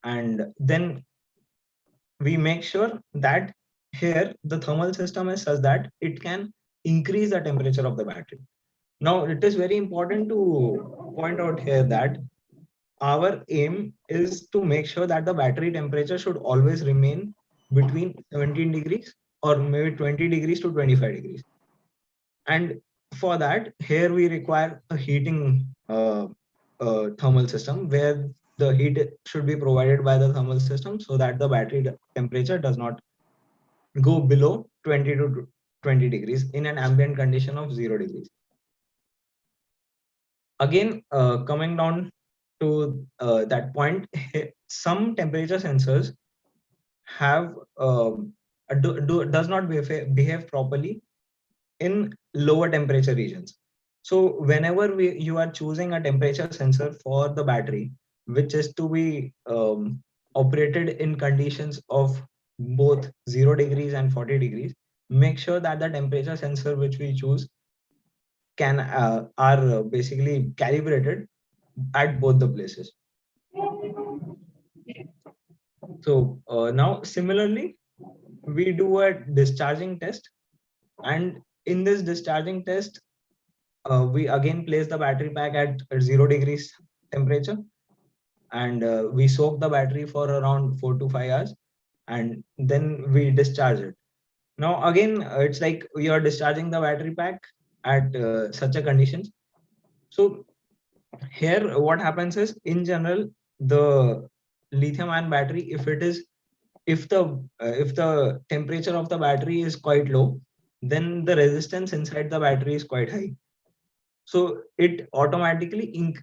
[SPEAKER 4] and then we make sure that here the thermal system is such that it can increase the temperature of the battery. Now, it is very important to point out here that our aim is to make sure that the battery temperature should always remain between 17 degrees or maybe 20 degrees to 25 degrees. And for that, here we require a heating thermal system, where the heat should be provided by the thermal system so that the battery temperature does not go below 20 to 20 degrees in an ambient condition of 0 degrees. Again, coming down to that point, some temperature sensors have does not behave properly in lower temperature regions. So whenever you are choosing a temperature sensor for the battery, which is to be operated in conditions of both 0 degrees and 40 degrees, make sure that the temperature sensor which we choose are basically calibrated at both the places. So now similarly, we do a discharging test, and in this discharging test, we again place the battery pack at 0 degrees temperature, and we soak the battery for around 4 to 5 hours, and then we discharge it. Now again, it's like we are discharging the battery pack at such a conditions. So here what happens is, in general, the lithium ion battery, if the temperature of the battery is quite low, then the resistance inside the battery is quite high. So it automatically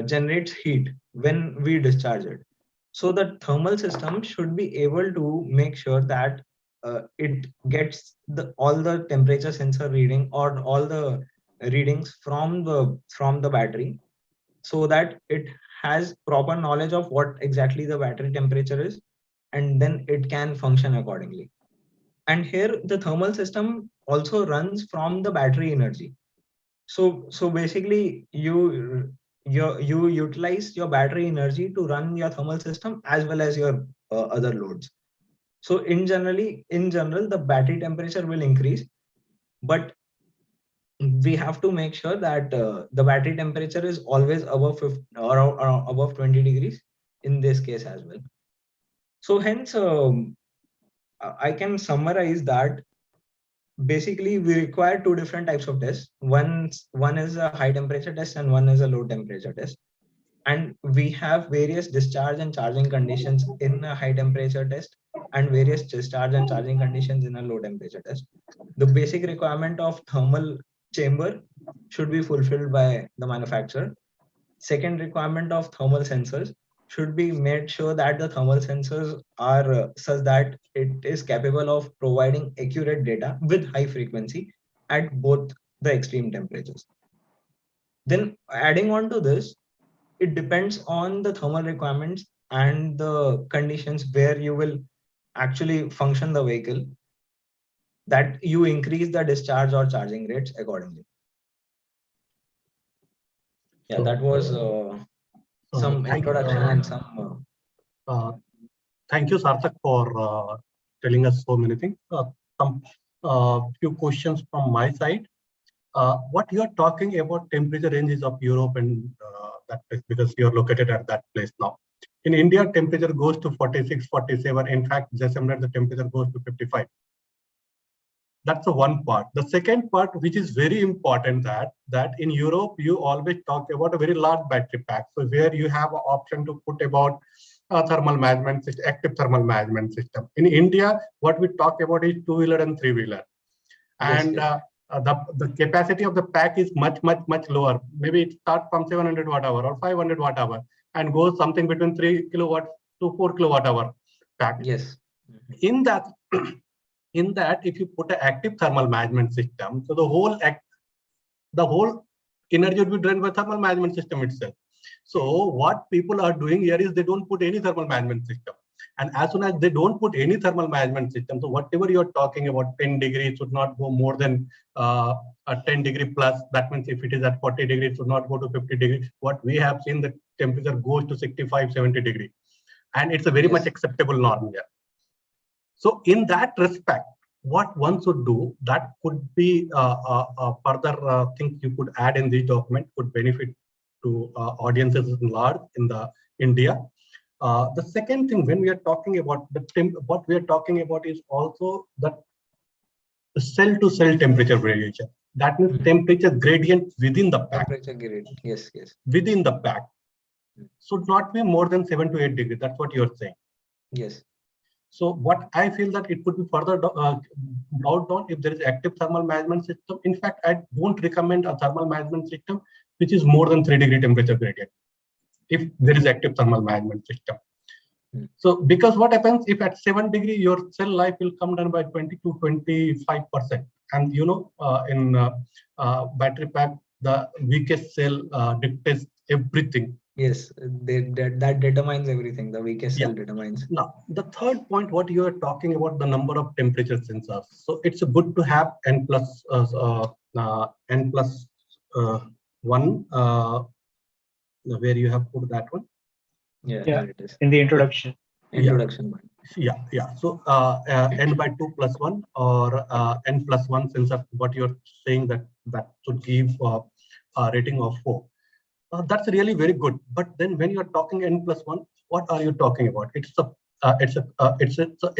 [SPEAKER 4] generates heat when we discharge it. So the thermal system should be able to make sure that it gets all the temperature sensor reading or all the readings from the battery, so that it has proper knowledge of what exactly the battery temperature is, and then it can function accordingly. And here the thermal system also runs from the battery energy. So basically you utilize your battery energy to run your thermal system as well as your other loads. So in general, the battery temperature will increase, but we have to make sure that the battery temperature is always above 50 or above 20 degrees in this case as well. So hence, I can summarize that basically we require two different types of tests. One is a high temperature test and one is a low temperature test. And we have various discharge and charging conditions in a high temperature test and various discharge and charging conditions in a low temperature test. The basic requirement of thermal chamber should be fulfilled by the manufacturer. Second requirement of thermal sensors should be made sure that the thermal sensors are such that it is capable of providing accurate data with high frequency at both the extreme temperatures. Then adding on to this, it depends on the thermal requirements and the conditions where you will actually function the vehicle, that you increase the discharge or charging rates accordingly. Yeah, that was some introduction and some.
[SPEAKER 2] Thank you, Sarthak, for telling us so many things. Some few questions from my side. What you are talking about temperature ranges of Europe and that place, because you are located at that place now. In India, temperature goes to 46, 47. In fact, December, the temperature goes to 55. That's the one part. The second part, which is very important, that in Europe, you always talk about a very large battery pack. So where you have an option to put about thermal management system, active thermal management system. In India, what we talk about is two-wheeler and three-wheeler. And
[SPEAKER 4] yes.
[SPEAKER 2] The capacity of the pack is much lower. Maybe it starts from 700 watt hour or 500 watt hour and goes something between 3 kilowatt to 4 kilowatt hour pack.
[SPEAKER 4] Yes.
[SPEAKER 2] In that, if you put an active thermal management system, so the whole energy would be drained by thermal management system itself. So what people are doing here is they don't put any thermal management system. And as soon as they don't put any thermal management system, so whatever you're talking about, 10 degrees should not go more than a 10 degree plus. That means if it is at 40 degrees, it should not go to 50 degrees. What we have seen, the temperature goes to 65, 70 degrees. And it's a very much acceptable norm here. So in that respect, what one should do, that could be further things you could add in this document, could benefit to audiences in large in the India. The second thing, when we are talking about what we are talking about is also the cell-to-cell temperature variation. That means temperature gradient within the pack.
[SPEAKER 4] Temperature gradient, yes.
[SPEAKER 2] Within the pack should not be more than 7 to 8 degrees. That's what you're saying.
[SPEAKER 4] Yes.
[SPEAKER 2] So what I feel that it could be further brought down if there is active thermal management system. In fact, I don't recommend a thermal management system. which is more than 3 degree temperature gradient if there is active thermal management system. So because what happens if at 7 degree your cell life will come down by 20 to 25%, and in battery pack the weakest cell dictates everything.
[SPEAKER 4] Yes, that determines everything. The weakest cell determines.
[SPEAKER 2] Now, the third point, what you are talking about, the number of temperature sensors. So it's good to have n plus 1, where you have put that one.
[SPEAKER 4] Yeah, here it is.
[SPEAKER 3] In the introduction.
[SPEAKER 4] Introduction.
[SPEAKER 2] Yeah. So n by 2 plus 1 or n plus 1 sensor, what you're saying that should give a rating of 4. That's really very good. But then when you're talking n plus 1, what are you talking about? It's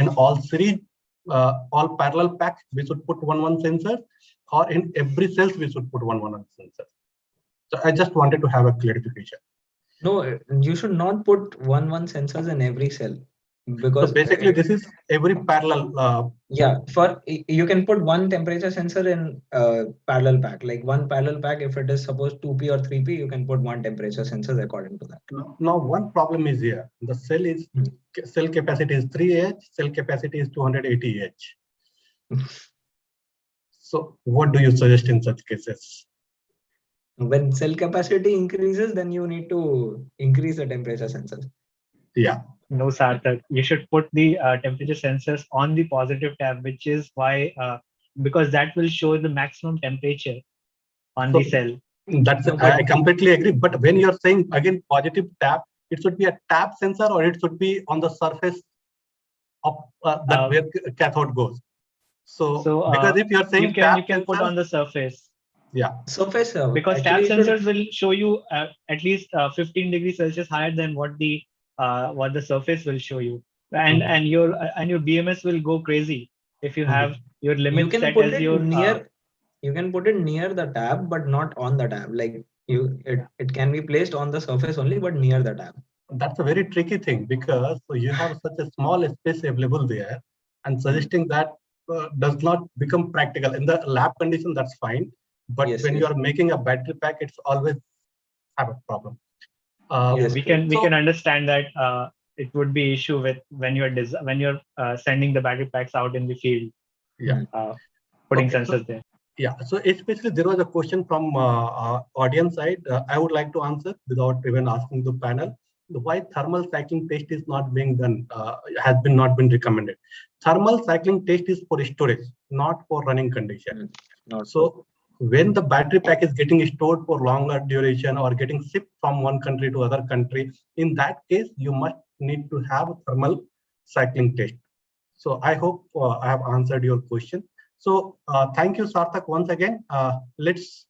[SPEAKER 2] in all series, all parallel packs, we should put 1 sensor, or in every cells we should put 1 sensor. So I just wanted to have a clarification.
[SPEAKER 4] No, you should not put 1 sensors in every cell, because
[SPEAKER 2] so basically this is every parallel.
[SPEAKER 4] You can put 1 temperature sensor in parallel pack, like 1 parallel pack. If it is supposed 2P or 3P, you can put 1 temperature sensor according to that.
[SPEAKER 2] Now one problem is here. The cell is cell capacity is 3 Ah, cell capacity is 280 Ah. So what do you suggest in such cases?
[SPEAKER 4] When cell capacity increases, then you need to increase the temperature sensors.
[SPEAKER 2] Yeah.
[SPEAKER 3] No, Sarthak, you should put the temperature sensors on the positive tab, which is why, because that will show the maximum temperature on the cell.
[SPEAKER 2] That's I completely agree. But when you're saying again positive tab, it should be a tab sensor or it should be on the surface of where cathode goes. So because if you're saying
[SPEAKER 3] you can put on the surface.
[SPEAKER 2] Yeah.
[SPEAKER 4] Surface.
[SPEAKER 3] Because tab sensors will show you at least 15 degrees Celsius higher than what the surface will show you, and your BMS will go crazy if you have your limit set as your
[SPEAKER 4] near. You can put it near the tab, but not on the tab. Like it can be placed on the surface only, but near the tab.
[SPEAKER 2] That's a very tricky thing because you have such a small space available there, and suggesting that does not become practical in the lab condition. That's fine, but when you are making a battery pack, it's always have a problem.
[SPEAKER 3] We can understand that it would be issue with when you're sending the battery packs out in the field.
[SPEAKER 2] Yeah.
[SPEAKER 3] Putting sensors there.
[SPEAKER 2] Yeah, so especially there was a question from audience side. I would like to answer without even asking the panel. Why thermal cycling test is not being done, has not been recommended. Thermal cycling test is for storage, not for running condition. So when the battery pack is getting stored for longer duration or getting shipped from one country to other country, in that case, you must need to have a thermal cycling test. So I hope I have answered your question. So thank you, Sarthak, once again. Let's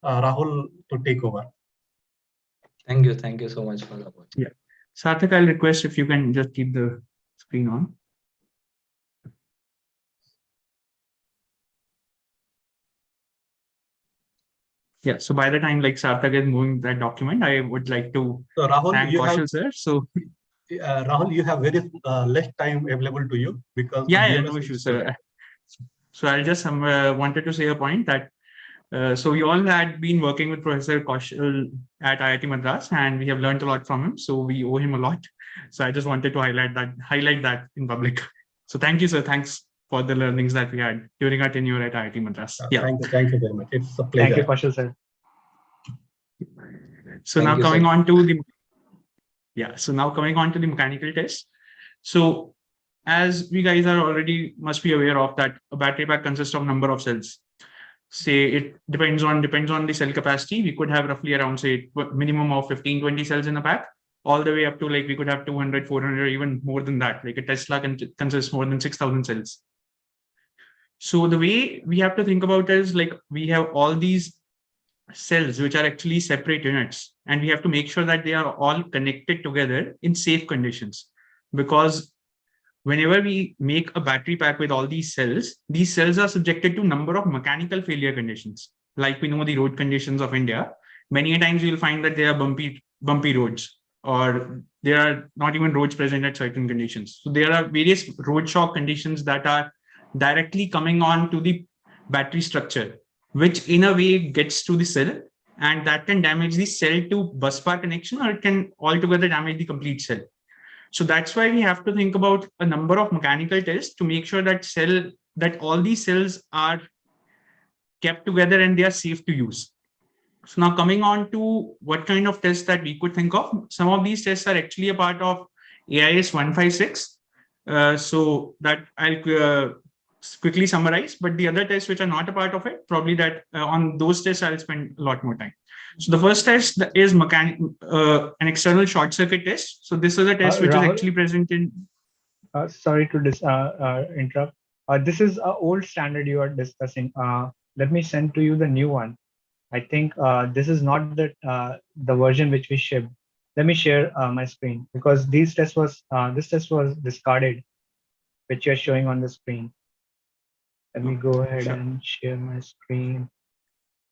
[SPEAKER 2] Rahul to take over.
[SPEAKER 4] Thank you so much for the opportunity.
[SPEAKER 5] Yeah, Sarthak, I'll request if you can just keep the screen on. Yeah, so by the time like Sarthak is moving that document, I would like to thank Kaushal sir. So
[SPEAKER 2] Rahul, you have very less time available to you because
[SPEAKER 5] no issue, sir. So I just wanted to say a point that so we all had been working with Professor Kaushal at IIT Madras, and we have learned a lot from him. So we owe him a lot. So I just wanted to highlight that in public. So thank you, sir. Thanks for the learnings that we had during our tenure at IIT Madras.
[SPEAKER 2] Thank you very much. It's a pleasure.
[SPEAKER 3] Thank you, Kaushal sir.
[SPEAKER 5] So now coming on to the mechanical test. So as we guys are already must be aware of that a battery pack consists of number of cells. Say it depends on the cell capacity. We could have roughly around say minimum of 15-20 cells in a pack, all the way up to like we could have 200, 400, even more than that. Like a Tesla can consist more than 6,000 cells. So the way we have to think about it is like we have all these cells which are actually separate units, and we have to make sure that they are all connected together in safe conditions, because whenever we make a battery pack with all these cells are subjected to number of mechanical failure conditions. Like we know the road conditions of India, many times you'll find that there are bumpy roads, or there are not even roads present at certain conditions. So there are various road shock conditions that are directly coming on to the battery structure, which in a way gets to the cell and that can damage the cell to bus bar connection, or it can altogether damage the complete cell. So that's why we have to think about a number of mechanical tests to make sure that all these cells are kept together and they are safe to use. So now coming on to what kind of tests that we could think of, some of these tests are actually a part of AIS 156. So that I'll quickly summarize, but the other tests which are not a part of it, probably that on those tests I'll spend a lot more time. So the first test is an external short circuit test. So this is a test which
[SPEAKER 3] Rahul,
[SPEAKER 5] is actually present in.
[SPEAKER 3] Sorry to interrupt. This is an old standard you are discussing. Let me send to you the new one. I think this is not the version which we shipped. Let me share my screen, because this test was discarded, which you're showing on the screen. Let me go ahead and share my screen.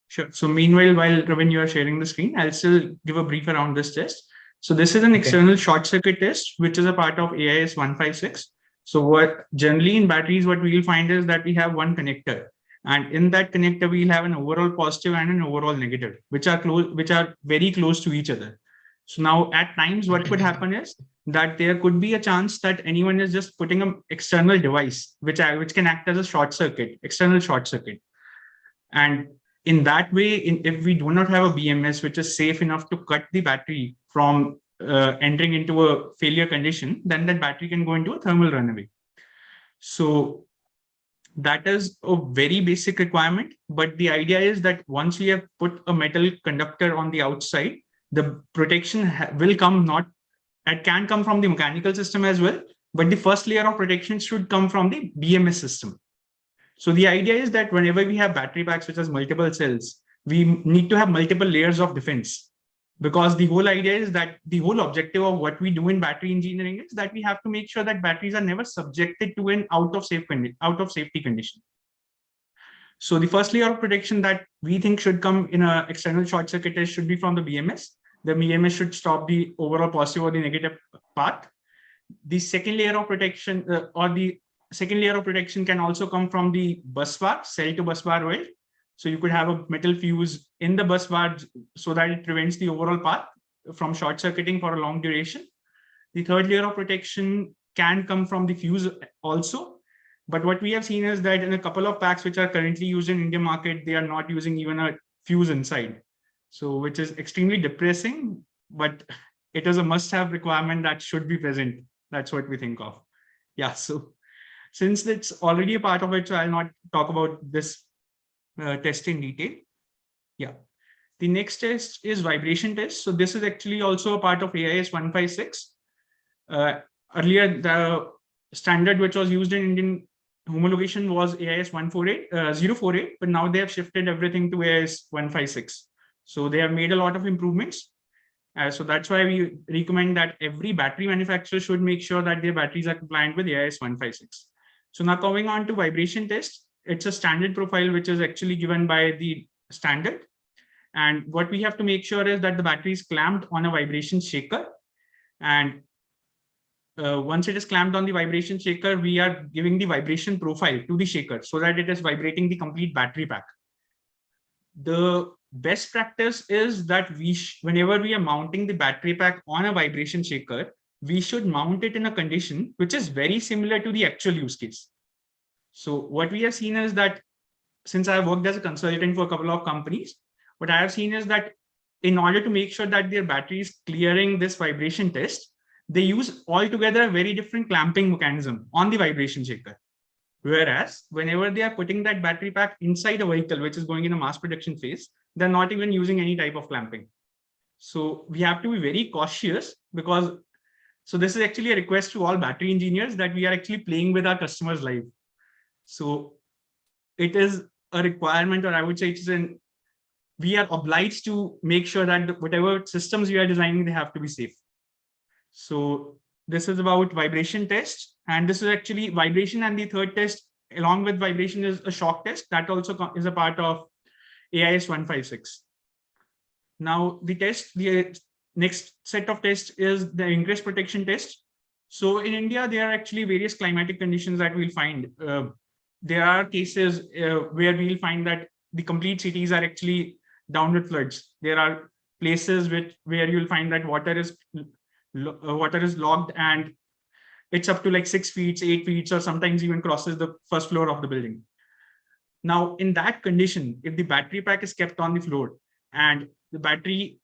[SPEAKER 5] Sure. So meanwhile, while Ravin, you are sharing the screen, I'll still give a brief around this test. So this is an external short circuit test, which is a part of AIS 156. So what generally in batteries, what we will find is that we have one connector, and in that connector, we'll have an overall positive and an overall negative, which are very close to each other. So now at times, what could happen is that there could be a chance that anyone is just putting an external device, which can act as a short circuit, external short circuit. And in that way, if we do not have a BMS which is safe enough to cut the battery from entering into a failure condition, then that battery can go into a thermal runaway. So that is a very basic requirement. But the idea is that once we have put a metal conductor on the outside, the protection will come it can come from the mechanical system as well, but the first layer of protection should come from the BMS system. So the idea is that whenever we have battery packs which has multiple cells, we need to have multiple layers of defense, because the whole idea is that the whole objective of what we do in battery engineering is that we have to make sure that batteries are never subjected to an out of safety condition. So the first layer of protection that we think should come in an external short circuit test should be from the BMS. The BMS should stop the overall positive or the negative path. The second layer of protection can also come from the bus bar, cell to bus bar weld. So you could have a metal fuse in the bus bar so that it prevents the overall path from short circuiting for a long duration. The third layer of protection can come from the fuse also. But what we have seen is that in a couple of packs which are currently used in Indian market, they are not using even a fuse inside. So which is extremely depressing, but it is a must-have requirement that should be present. That's what we think of. Yeah, so since it's already a part of it, so I'll not talk about this test in detail. Yeah. The next test is vibration test. So this is actually also a part of AIS 156. Earlier, the standard which was used in Indian homologation was AIS 048, but now they have shifted everything to AIS 156. So they have made a lot of improvements. So that's why we recommend that every battery manufacturer should make sure that their batteries are compliant with AIS 156. So now coming on to vibration test, it's a standard profile which is actually given by the standard. And what we have to make sure is that the battery is clamped on a vibration shaker. And once it is clamped on the vibration shaker, we are giving the vibration profile to the shaker so that it is vibrating the complete battery pack. The best practice is that whenever we are mounting the battery pack on a vibration shaker, we should mount it in a condition which is very similar to the actual use case. So what we have seen is that, since I have worked as a consultant for a couple of companies, what I have seen is that in order to make sure that their battery is clearing this vibration test, they use altogether a very different clamping mechanism on the vibration shaker. Whereas whenever they are putting that battery pack inside a vehicle, which is going in a mass production phase, they're not even using any type of clamping. So we have to be very cautious, because so this is actually a request to all battery engineers that we are actually playing with our customers' life. So it is a requirement, or I would say we are obliged to make sure that whatever systems we are designing, they have to be safe. So this is about vibration test. And this is actually vibration, and the third test along with vibration is a shock test that also is a part of AIS 156. Now the next set of tests is the ingress protection test. So in India, there are actually various climatic conditions that we'll find. There are cases where we'll find that the complete cities are actually downward floods. There are places where you'll find that water is logged and it's up to like 6 feet, 8 feet, or sometimes even crosses the first floor of the building. Now, in that condition, if the battery pack is kept on the floor and the battery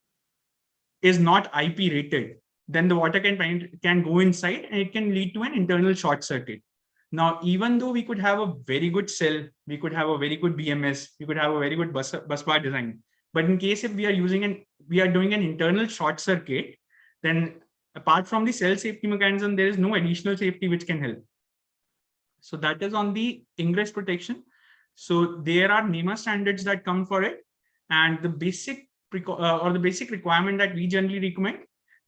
[SPEAKER 5] is not IP rated, then the water can go inside and it can lead to an internal short circuit. Now, even though we could have a very good cell, we could have a very good BMS, we could have a very good bus bar design. But in case if we are doing an internal short circuit, then apart from the cell safety mechanism, there is no additional safety which can help. So that is on the ingress protection. So there are NEMA standards that come for it, and the basic requirement that we generally recommend,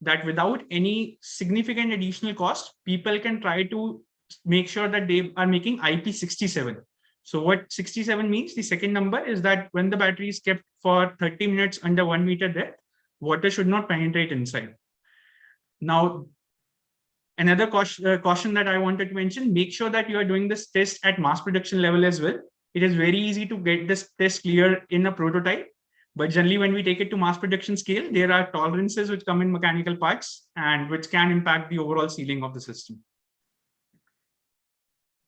[SPEAKER 5] that without any significant additional cost, people can try to make sure that they are making IP67. So what 67 means, the second number is that when the battery is kept for 30 minutes under 1 meter depth, water should not penetrate inside. Now, another caution that I wanted to mention, make sure that you are doing this test at mass production level as well. It is very easy to get this test clear in a prototype, but generally when we take it to mass production scale, there are tolerances which come in mechanical parts and which can impact the overall sealing of the system.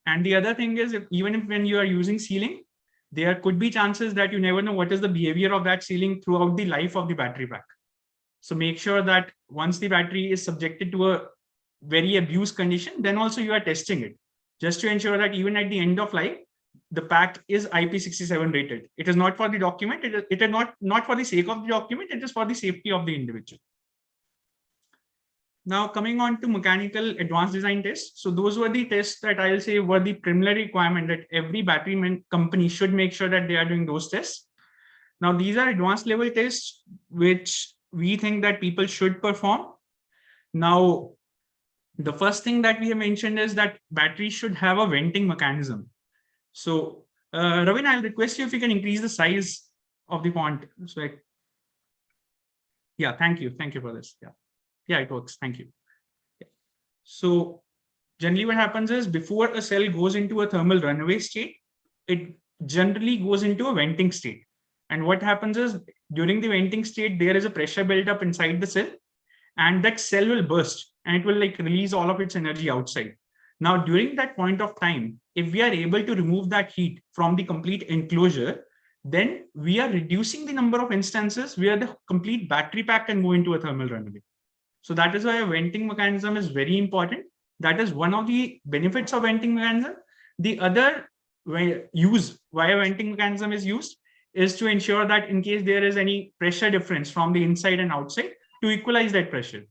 [SPEAKER 5] And the other thing is, even when you are using sealing, there could be chances that you never know what is the behavior of that sealing throughout the life of the battery pack. So make sure that once the battery is subjected to a very abused condition, then also you are testing it, just to ensure that even at the end of life, the pack is IP67 rated. It is not for the document, it is not for the sake of the document, it is for the safety of the individual. Now, coming on to mechanical advanced design tests. So those were the tests that I'll say were the preliminary requirement that every battery company should make sure that they are doing those tests. Now, these are advanced level tests, which we think that people should perform. Now, the first thing that we have mentioned is that batteries should have a venting mechanism. So, Ravin, I'll request you if you can increase the size of the font. So, yeah, thank you. Thank you for this. Yeah, it works. Thank you. Yeah. So generally what happens is before a cell goes into a thermal runaway state, it generally goes into a venting state. And what happens is during the venting state, there is a pressure built up inside the cell, and that cell will burst and it will like release all of its energy outside. Now, during that point of time, if we are able to remove that heat from the complete enclosure, then we are reducing the number of instances where the complete battery pack can go into a thermal runaway. So that is why a venting mechanism is very important. That is one of the benefits of venting mechanism. The other use why a venting mechanism is used is to ensure that in case there is any pressure difference from the inside and outside, to equalize that pressure.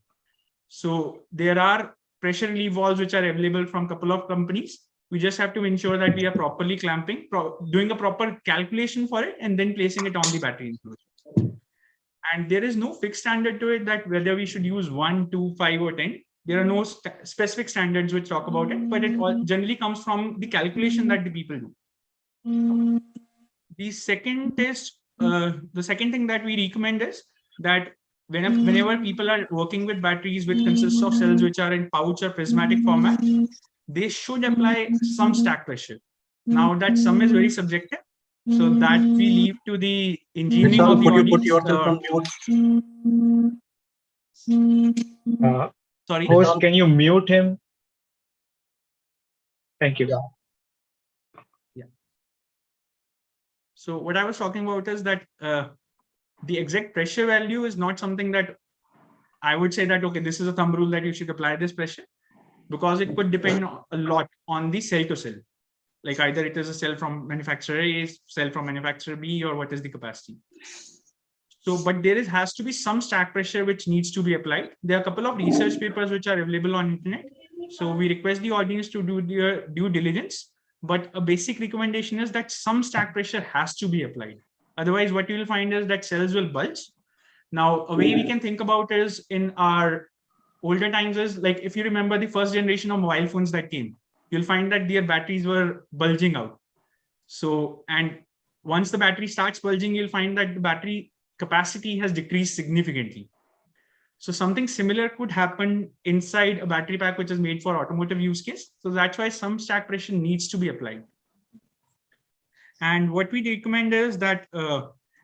[SPEAKER 5] So there are pressure relief valves which are available from a couple of companies. We just have to ensure that we are properly clamping, doing a proper calculation for it, and then placing it on the battery enclosure. And there is no fixed standard to it that whether we should use 1, 2, 5, or 10. There are no specific standards which talk about it, but it all generally comes from the calculation that the people do. The second test, the second thing that we recommend is that whenever people are working with batteries which consists of cells which are in pouch or prismatic format, they should apply some stack pressure. Now that sum is very subjective, so that we leave to the engineering of the audience.
[SPEAKER 2] Could you put yourself on mute?
[SPEAKER 3] Sorry, host, can you mute him? Thank you.
[SPEAKER 5] Yeah. So what I was talking about is that the exact pressure value is not something that I would say that, okay, this is a thumb rule that you should apply this pressure, because it could depend a lot on the cell to cell. Like either it is a cell from manufacturer A, cell from manufacturer B, or what is the capacity. So, but there has to be some stack pressure which needs to be applied. There are a couple of research papers which are available on internet. So we request the audience to do their due diligence, but a basic recommendation is that some stack pressure has to be applied. Otherwise, what you will find is that cells will bulge. Now, a way we can think about is in our older times is like, if you remember the first generation of mobile phones that came, you'll find that their batteries were bulging out. So, and once the battery starts bulging, you'll find that the battery capacity has decreased significantly. So something similar could happen inside a battery pack, which is made for automotive use case. So that's why some stack pressure needs to be applied. And what we recommend is that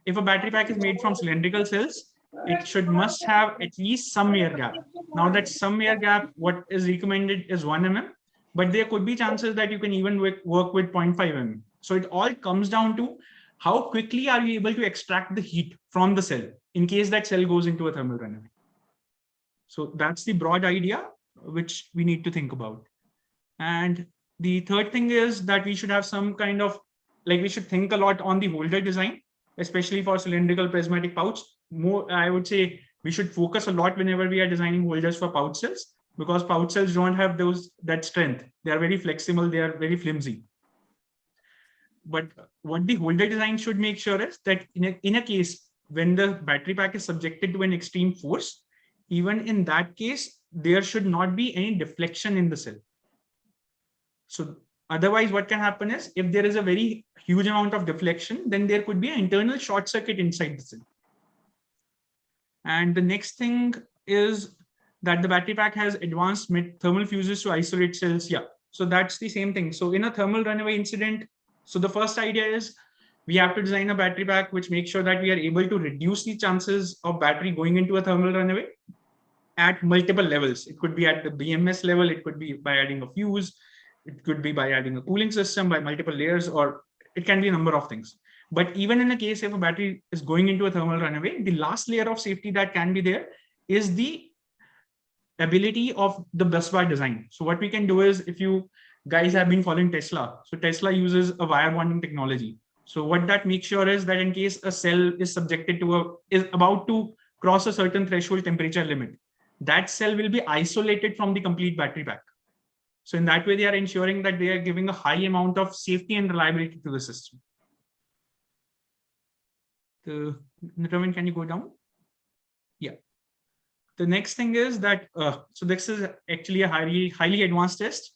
[SPEAKER 5] if a battery pack is made from cylindrical cells, it must have at least some air gap. Now that some air gap, what is recommended is 1 mm, but there could be chances that you can even work with 0.5 mm. So it all comes down to how quickly are you able to extract the heat from the cell in case that cell goes into a thermal runaway. So that's the broad idea which we need to think about. And the third thing is that we should have some kind of, like, we should think a lot on the holder design, especially for cylindrical prismatic pouch. More, I would say we should focus a lot whenever we are designing holders for pouch cells, because pouch cells don't have that strength. They are very flexible. They are very flimsy. But what the holder design should make sure is that in a case when the battery pack is subjected to an extreme force, even in that case, there should not be any deflection in the cell. So otherwise, what can happen is if there is a very huge amount of deflection, then there could be an internal short circuit inside the cell. And the next thing is that the battery pack has advanced thermal fuses to isolate cells. Yeah, so that's the same thing. So in a thermal runaway incident, so the first idea is we have to design a battery pack which makes sure that we are able to reduce the chances of battery going into a thermal runaway at multiple levels. It could be at the BMS level, it could be by adding a fuse, it could be by adding a cooling system, by multiple layers, or it can be a number of things. But even in a case if a battery is going into a thermal runaway, the last layer of safety that can be there is the ability of the busbar design. So what we can do is, if you guys have been following Tesla, so Tesla uses a wire bonding technology. So what that makes sure is that in case a cell is subjected to is about to cross a certain threshold temperature limit, that cell will be isolated from the complete battery pack. So in that way, they are ensuring that they are giving a high amount of safety and reliability to the system. Ravin, can you go down? Yeah. The next thing is that, so this is actually a highly advanced test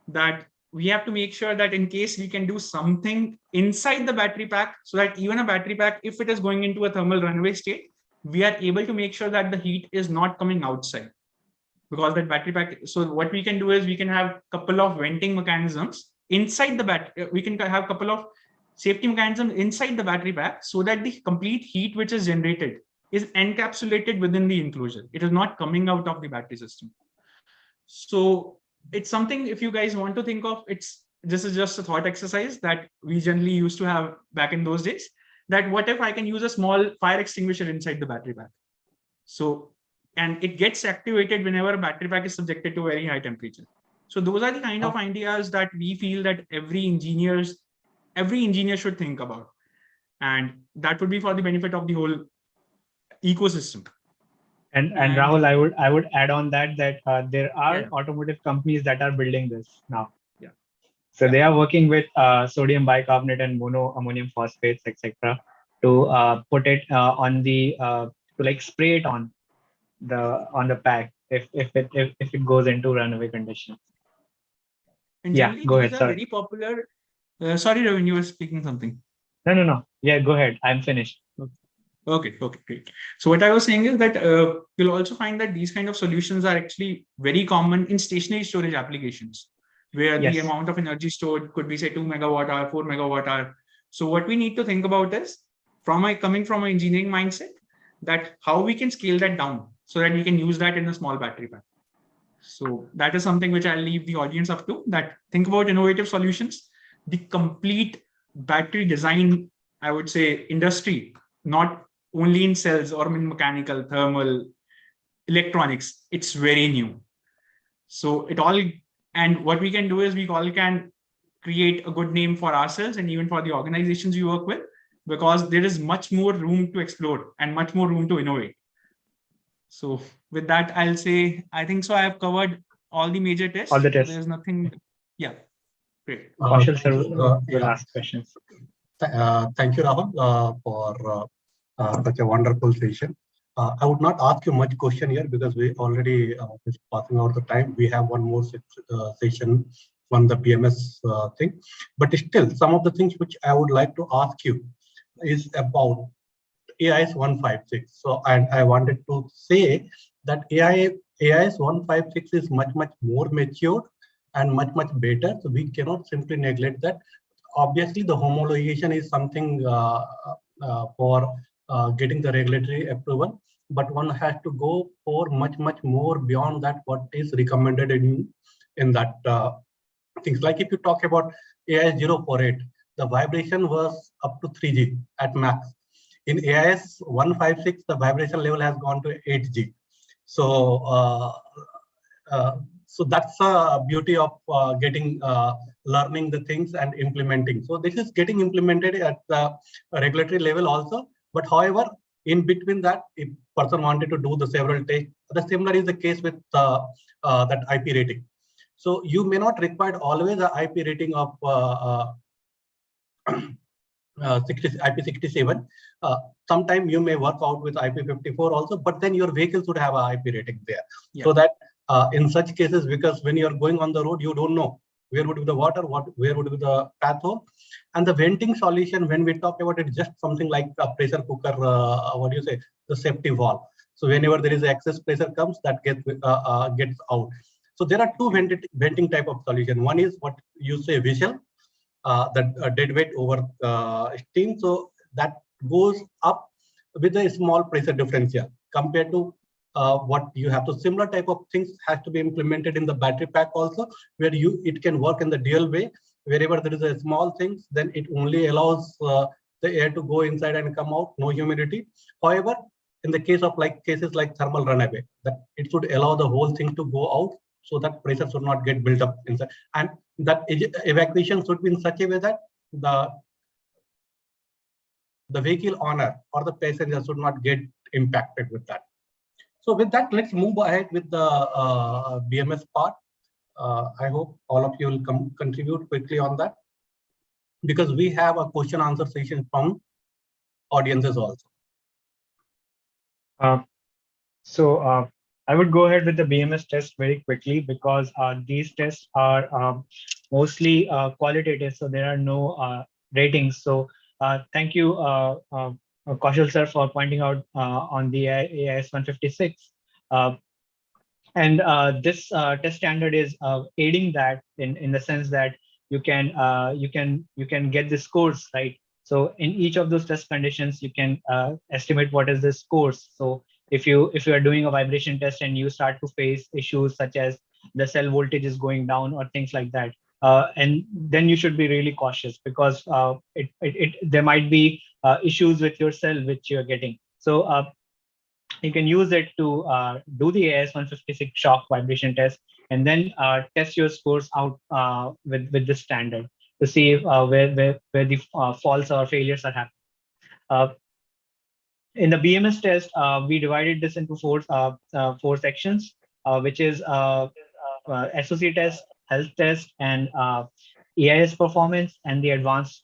[SPEAKER 5] that we have to make sure that in case we can do something inside the battery pack, so that even a battery pack, if it is going into a thermal runaway state, we are able to make sure that the heat is not coming outside. Because that battery pack, so what we can do is we can have a couple of venting mechanisms inside the battery. We can have a couple of safety mechanisms inside the battery pack so that the complete heat which is generated is encapsulated within the enclosure. It is not coming out of the battery system. So it's something, if you guys want to think of, this is just a thought exercise that we generally used to have back in those days, that what if I can use a small fire extinguisher inside the battery pack? So, and it gets activated whenever a battery pack is subjected to very high temperature. So those are the kind of ideas that we feel that every engineer should think about. And that would be for the benefit of the whole ecosystem.
[SPEAKER 3] And Rahul, I would add on that there are automotive companies that are building this now.
[SPEAKER 5] Yeah.
[SPEAKER 3] So they are working with sodium bicarbonate and monoammonium phosphates, etc., to put it on the to like spray it on the pack if it goes into runaway conditions.
[SPEAKER 5] And
[SPEAKER 3] yeah, go ahead. Sorry.
[SPEAKER 5] Very popular. Sorry, Ravin, you were speaking something.
[SPEAKER 3] No. Yeah, go ahead. I'm finished.
[SPEAKER 5] Okay, great. So what I was saying is that you'll also find that these kind of solutions are actually very common in stationary storage applications, where the amount of energy stored could be, say, 2 megawatt hour, 4 megawatt hour. So what we need to think about is, coming from an engineering mindset, that how we can scale that down so that we can use that in a small battery pack. So that is something which I'll leave the audience up to, that think about innovative solutions. The complete battery design, I would say, industry, not only in cells or in mechanical, thermal, electronics, it's very new. So and what we can do is we all can create a good name for ourselves and even for the organizations you work with, because there is much more room to explore and much more room to innovate. So with that, I'll say, I think so I have covered all the major tests.
[SPEAKER 3] All the tests.
[SPEAKER 5] There's nothing. Yeah, great.
[SPEAKER 3] Kaushal sir will ask questions.
[SPEAKER 2] Thank you, Rahul, for such a wonderful session. I would not ask you much question here because we already is passing out the time. We have one more session on the BMS thing, but still some of the things which I would like to ask you is about AIS 156. So, and I wanted to say that AIS 156 is much more mature and much better. So we cannot simply neglect that. Obviously, the homologation is something for getting the regulatory approval, but one has to go for much more beyond that what is recommended in that things. Like if you talk about AIS 048, the vibration was up to 3G at max. In AIS 156, the vibration level has gone to 8G. So so that's the beauty of getting learning the things and implementing. So this is getting implemented at the regulatory level also. But however, in between that, if person wanted to do the several tests, the similar is the case with that IP rating. So you may not require always a IP rating of IP67. Sometime you may work out with IP54 also, but then your vehicle should have a IP rating there. Yeah. So that in such cases, because when you're going on the road, you don't know where would be the water, where would be the path hole. And the venting solution, when we talk about it, just something like a pressure cooker, what do you say, the safety valve. So whenever there is excess pressure comes, that gets out. So there are two venting type of solution. One is what you say visual, that dead weight over steam. So that goes up with a small pressure differential compared to what you have. So similar type of things has to be implemented in the battery pack also, where it can work in the dual way. Wherever there is a small things, then it only allows the air to go inside and come out, no humidity. However, in the case of cases like thermal runaway, that it should allow the whole thing to go out, so that pressure should not get built up inside. And that evacuation should be in such a way that the vehicle owner or the passenger should not get impacted with that. So with that, let's move ahead with the BMS part. I hope all of you will contribute quickly on that, because we have a question answer session from audiences also.
[SPEAKER 3] I would go ahead with the BMS test very quickly, because these tests are mostly qualitative, so there are no ratings. So thank you, Kaushal sir, for pointing out on the AIS 156. And this test standard is aiding that in the sense that you can get the scores right. So in each of those test conditions, you can estimate what is the scores. So if you are doing a vibration test and you start to face issues such as the cell voltage is going down or things like that, and then you should be really cautious, because there might be issues with your cell which you're getting. So you can use it to do the AIS 156 shock vibration test, and then test your scores out with the standard to see where the faults or failures are happening. In the BMS test, we divided this into four sections, which is SOC test, health test, and EIS performance, and the advanced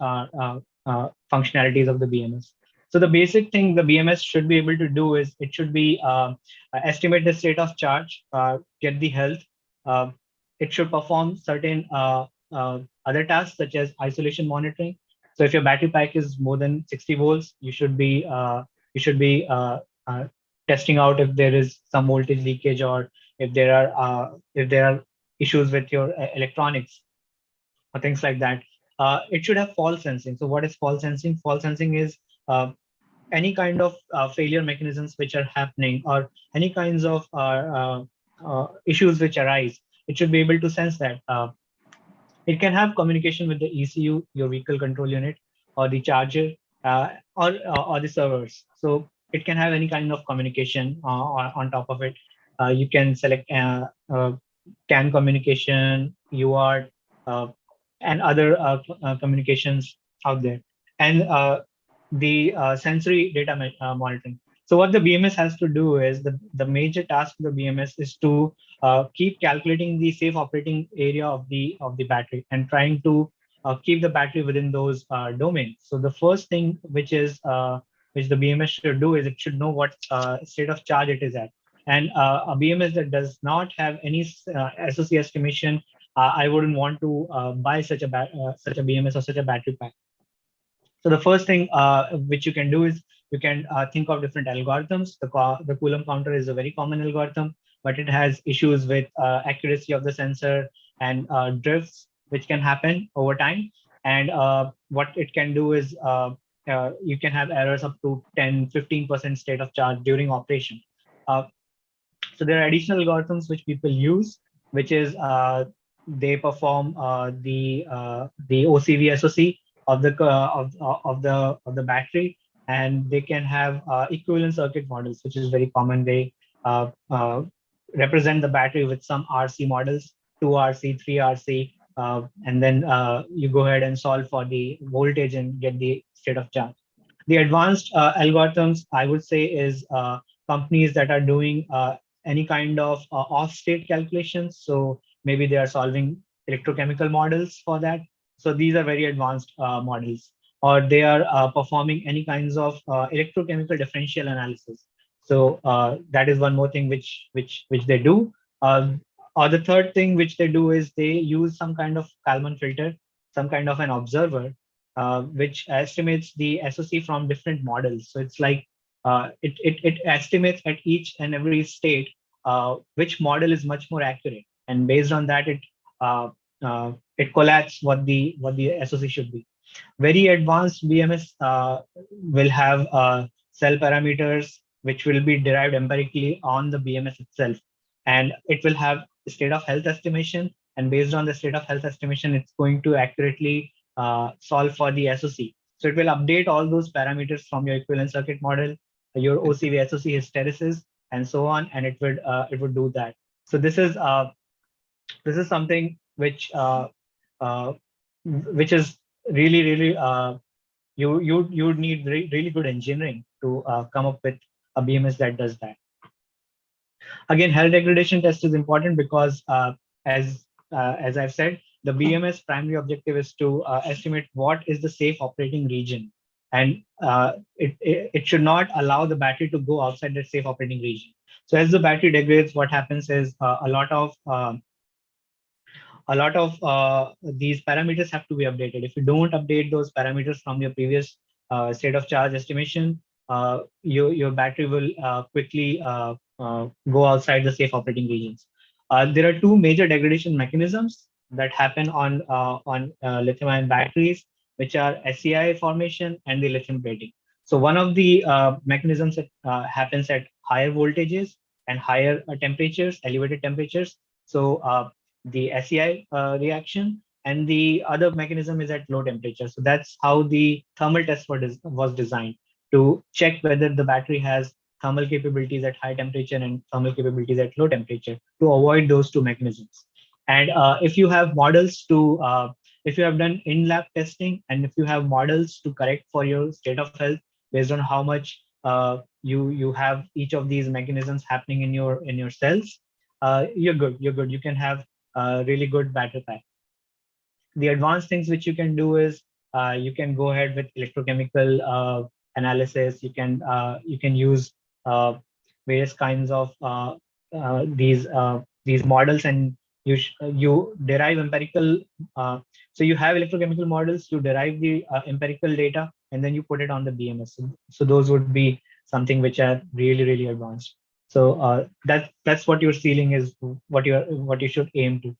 [SPEAKER 3] functionalities of the BMS. So the basic thing the BMS should be able to do is it should be estimate the state of charge, get the health. It should perform certain other tasks such as isolation monitoring. So if your battery pack is more than 60 volts, you should be testing out if there is some voltage leakage, or if there are issues with your electronics or things like that. It should have fault sensing. So what is fault sensing? Fault sensing is any kind of failure mechanisms which are happening, or any kinds of issues which arise. It should be able to sense that. It can have communication with the ECU, your vehicle control unit, or the charger, or the servers. So it can have any kind of communication on top of it. You can select CAN communication, UART, and other communications out there. And the sensory data monitoring. So what the BMS has to do is the major task of the BMS is to keep calculating the safe operating area of the battery and trying to keep the battery within those domains. So the first thing which the BMS should do is it should know what state of charge it is at. And a BMS that does not have any SOC estimation, I wouldn't want to buy such a BMS or such a battery pack. So the first thing which you can do is you can think of different algorithms. The Coulomb counter is a very common algorithm, but it has issues with accuracy of the sensor and drifts, which can happen over time. And what it can do is you can have errors up to 10-15% state of charge during operation. So there are additional algorithms which people use, which is they perform the OCV SOC of the battery, and they can have equivalent circuit models, which is very common. They uh, uh, represent the battery with some RC models, 2 RC, 3 RC, and then you go ahead and solve for the voltage and get the state of charge. The advanced algorithms, I would say, is companies that are doing any kind of off-state calculations. So maybe they are solving electrochemical models for that. So these are very advanced models, or they are performing any kinds of electrochemical differential analysis. So that is one more thing which they do. Or the third thing which they do is they use some kind of Kalman filter, some kind of an observer, which estimates the SOC from different models. So it's like it estimates at each and every state which model is much more accurate, and based on that it collates what the SOC should be. Very advanced BMS will have cell parameters which will be derived empirically on the BMS itself, and it will have state of health estimation, and based on the state of health estimation, it's going to accurately solve for the SOC. So it will update all those parameters from your equivalent circuit model, your OCV, SOC hysteresis, and so on, and it would do that. So this is something uh, which is really you would need really good engineering to come up with a BMS that does that. Again, health degradation test is important because as I've said, the BMS primary objective is to estimate what is the safe operating region, and it should not allow the battery to go outside that safe operating region. So as the battery degrades, what happens is a lot of these parameters have to be updated. If you don't update those parameters from your previous state of charge estimation, your battery will quickly go outside the safe operating regions. There are two major degradation mechanisms that happen on lithium-ion batteries, which are SEI formation and the lithium plating. So one of the mechanisms that happens at higher voltages and higher temperatures, elevated temperatures. So the SEI reaction, and the other mechanism is at low temperature. So that's how the thermal test was designed, to check whether the battery has thermal capabilities at high temperature and thermal capabilities at low temperature, to avoid those two mechanisms. And if you have models if you have done in-lab testing, and if you have models to correct for your state of health based on how much you have each of these mechanisms happening in your cells, you're good. You can have really good battery pack. The advanced things which you can do is you can go ahead with electrochemical analysis. You can use various kinds of these models, and you derive empirical. So you have electrochemical models, you derive the empirical data, and then you put it on the BMS. So those would be something which are really advanced. So that's what your ceiling is, what you should aim to.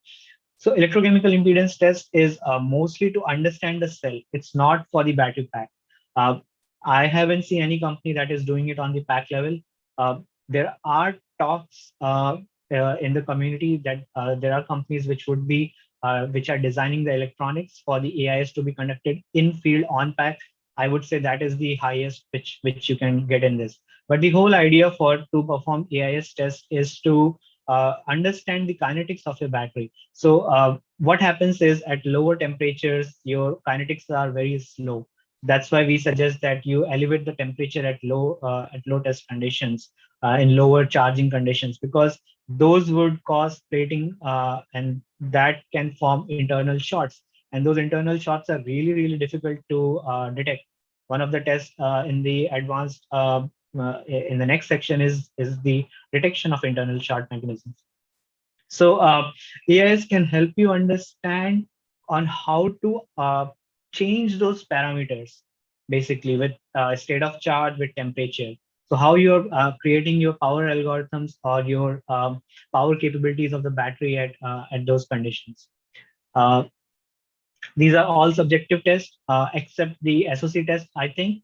[SPEAKER 3] So electrochemical impedance test is mostly to understand the cell. It's not for the battery pack. Uh, I haven't seen any company that is doing it on the pack level. There are talks in the community that there are companies which are designing the electronics for the AIS to be conducted in field on pack. I would say that is the highest which you can get in this. But the whole idea to perform AIS test is to understand the kinetics of your battery. So what happens is, at lower temperatures, your kinetics are very slow. That's why we suggest that you elevate the temperature at low test conditions, in lower charging conditions, because those would cause plating, and that can form internal shorts. And those internal shorts are really difficult to detect. One of the tests in the advanced in the next section is the detection of internal short mechanisms. So AIS can help you understand on how to change those parameters, basically with state of charge, with temperature. So how you're creating your power algorithms, or your power capabilities of the battery at those conditions. Uh, These are all subjective tests, except the SOC test, I think,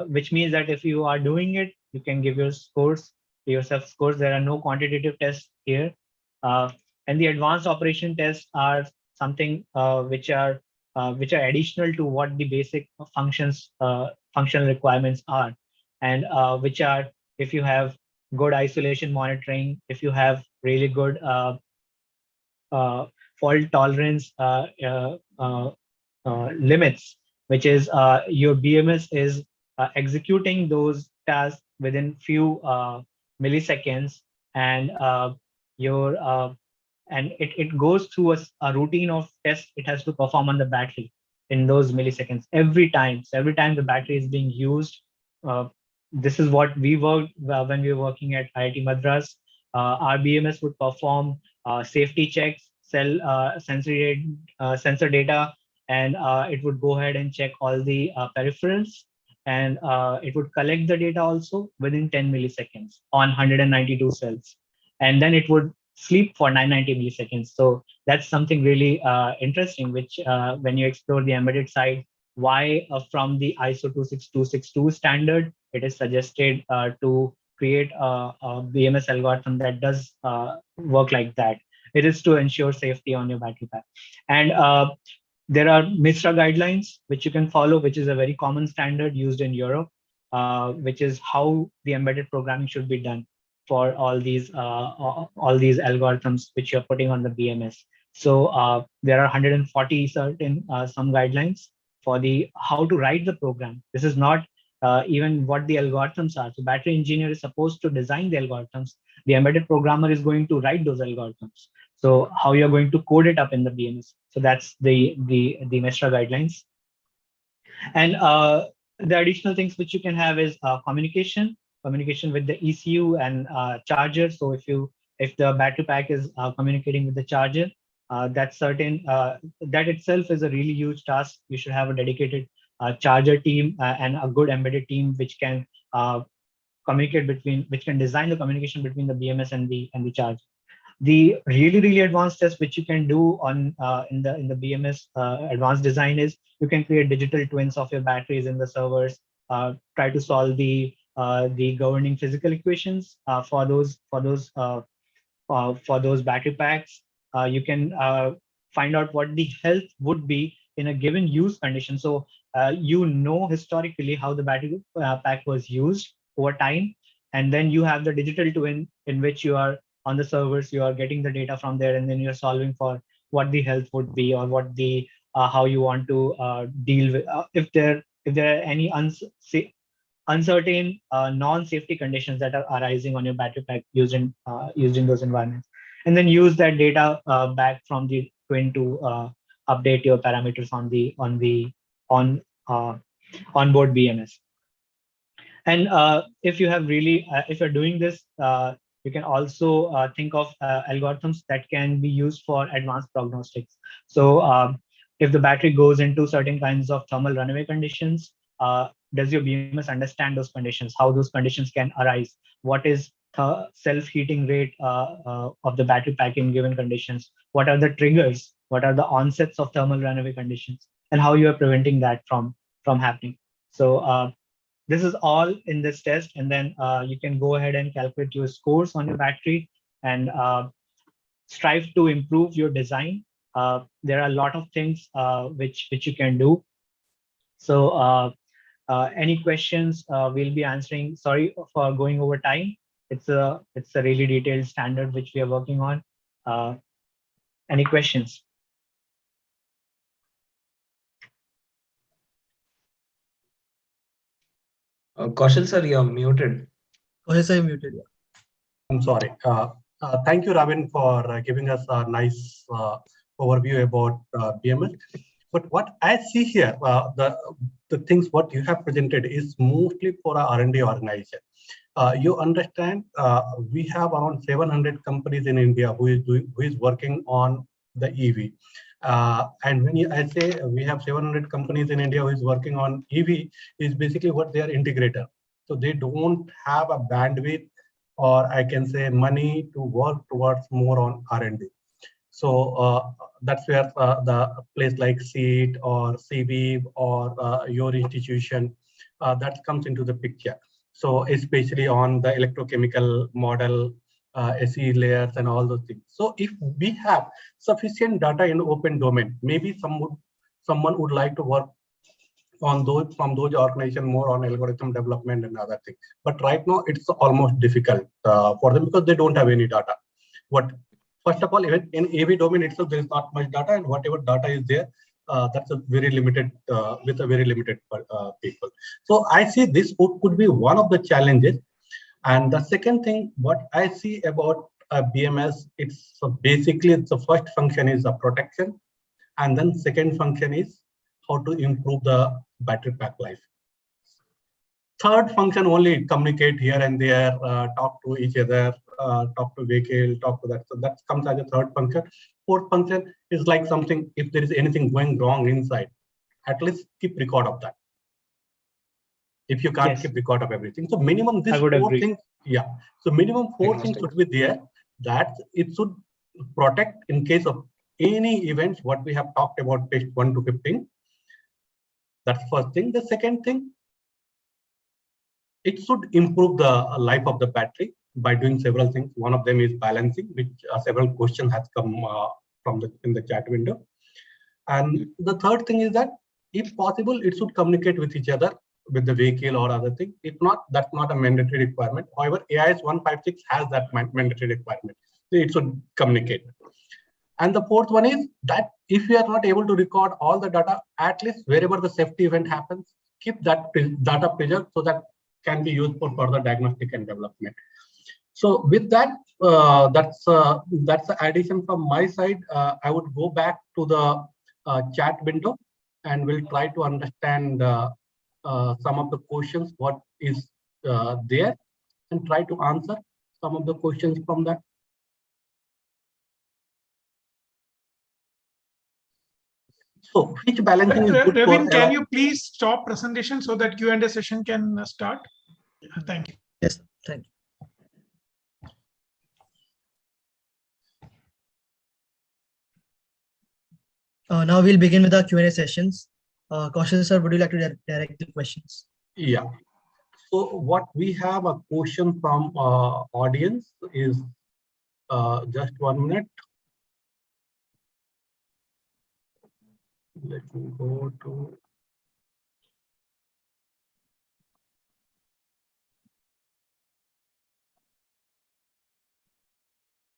[SPEAKER 3] which means that if you are doing it, you can give yourself scores. There are no quantitative tests here. And the advanced operation tests are something which are additional to what the basic functional requirements are, and which are, if you have good isolation monitoring, if you have really good uh, fault tolerance limits, which is your BMS is executing those tasks within few milliseconds, and your and it goes through a routine of tests it has to perform on the battery in those milliseconds every time. So every time the battery is being used, uh, this is what we worked when we were working at IIT Madras. Our BMS would perform safety checks, sensor data, and it would go ahead and check all the peripherals, and it would collect the data also within 10 milliseconds on 192 cells, and then it would sleep for 990 milliseconds. So that's something really interesting, which when you explore the embedded side, why from the ISO 26262 standard, it is suggested to create a BMS algorithm that does work like that. It is to ensure safety on your battery pack. And there are MISRA guidelines which you can follow, which is a very common standard used in Europe, which is how the embedded programming should be done for all these algorithms which you're putting on the BMS. So there are 140 certain some guidelines for the how to write the program. This is not even what the algorithms are. So battery engineer is supposed to design the algorithms. The embedded programmer is going to write those algorithms. So how you're going to code it up in the BMS. So that's the MESTRA guidelines. And the additional things which you can have is communication with the ECU and charger. So if the battery pack is communicating with the charger, that's certain. That itself is a really huge task. You should have a dedicated charger team and a good embedded team which can which can design the communication between the BMS and the charger. The really advanced test which you can do on in the BMS advanced design is you can create digital twins of your batteries in the servers, try to solve the governing physical equations for those battery packs. You can find out what the health would be in a given use condition. So you know historically how the battery pack was used over time, and then you have the digital twin in which you are on the servers, you are getting the data from there, and then you're solving for what the health would be, or what the how you want to deal with if there are any uncertain non-safety conditions that are arising on your battery pack used in those environments, and then use that data back from the twin to update your parameters on onboard BMS. And if you have really if you're doing this, you can also think of algorithms that can be used for advanced prognostics. So if the battery goes into certain kinds of thermal runaway conditions, does your BMS understand those conditions, how those conditions can arise, what is self-heating rate of the battery pack in given conditions, what are the triggers, what are the onsets of thermal runaway conditions, and how you are preventing that from happening. So this is all in this test, and then you can go ahead and calculate your scores on your battery and strive to improve your design. There are a lot of things which you can do. So any questions we'll be answering. Sorry for going over time. It's a really detailed standard which we are working on. Any questions?
[SPEAKER 4] Kaushal sir, you're muted.
[SPEAKER 1] Yes, I'm muted. Yeah.
[SPEAKER 2] I'm sorry. Thank you, Ravin, for giving us a nice overview about BMS. But what I see here, the things what you have presented is mostly for our R&D organization. You understand, we have around 700 companies in India who is working on the EV. And when I say we have 700 companies in India who is working on EV, is basically what they are integrator. So they don't have a bandwidth, or I can say money, to work towards more on R&D. So that's where the place like SEAT or CB or your institution that comes into the picture. So especially on the electrochemical model, SE layers and all those things. So if we have sufficient data in open domain, maybe someone would like to work on those from those organizations more on algorithm development and other things. But right now it's almost difficult for them because they don't have any data. First of all, even in AV domain itself, there is not much data, and whatever data is there, that's a very limited with a very limited people. So I see this could be one of the challenges. And the second thing, what I see about BMS, it's basically the first function is the protection, and then second function is how to improve the battery pack life. Third function only communicate here and there, talk to each other, talk to vehicle, talk to that. So that comes as a third function. Fourth function is like something, if there is anything going wrong inside, at least keep record of that. If you can't keep record of everything. So minimum this four things, yeah. So minimum four things should be there, that it should protect in case of any events, what we have talked about test 1 to 15. That's first thing. The second thing, it should improve the life of the battery by doing several things. One of them is balancing, which several questions has come from in the chat window. And the third thing is that if possible, it should communicate with each other, with the vehicle or other thing. If not, that's not a mandatory requirement. However, AIS 156 has that mandatory requirement. So it should communicate. And the fourth one is that if you are not able to record all the data, at least wherever the safety event happens, keep that data preserved so that can be used for further diagnostic and development. So with that, that's the addition from my side. I would go back to the chat window and we'll try to understand some of the questions, what is there, and try to answer some of the questions from that. So which balancing is good for
[SPEAKER 6] Ravin, can you please stop presentation so that Q&A session can start? Thank you.
[SPEAKER 1] Yes, thank you. Now we'll begin with our Q&A sessions. Kaushal sir, would you like to direct the questions?
[SPEAKER 2] Yeah. So what we have a question from audience is just 1 minute. Let me go to.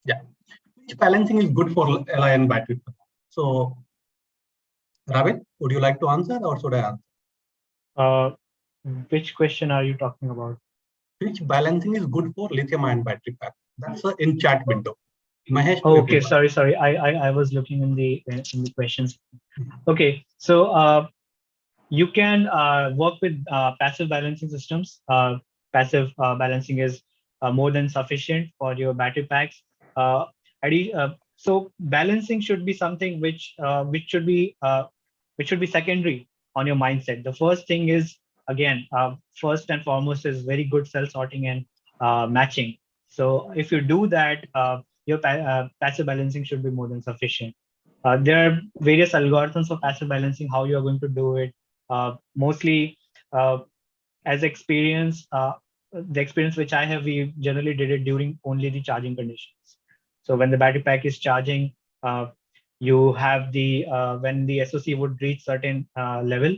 [SPEAKER 2] Yeah. Which balancing is good for LIN battery? So, Ravin, would you like to answer or should I answer?
[SPEAKER 3] Which question are you talking about?
[SPEAKER 2] Which balancing is good for lithium-ion battery pack? That's in chat window. Mahesh.
[SPEAKER 3] Oh, okay, sorry. I was looking in the questions. Okay, so you can work with passive balancing systems. Passive balancing is more than sufficient for your battery packs. So balancing should be something which should be secondary on your mindset. The first thing is, again, first and foremost is very good cell sorting and matching. So if you do that, your passive balancing should be more than sufficient. There are various algorithms for passive balancing, how you are going to do it. Mostly as experience, the experience which I have, we generally did it during only the charging conditions. So when the battery pack is charging, you have the when the SOC would reach certain level,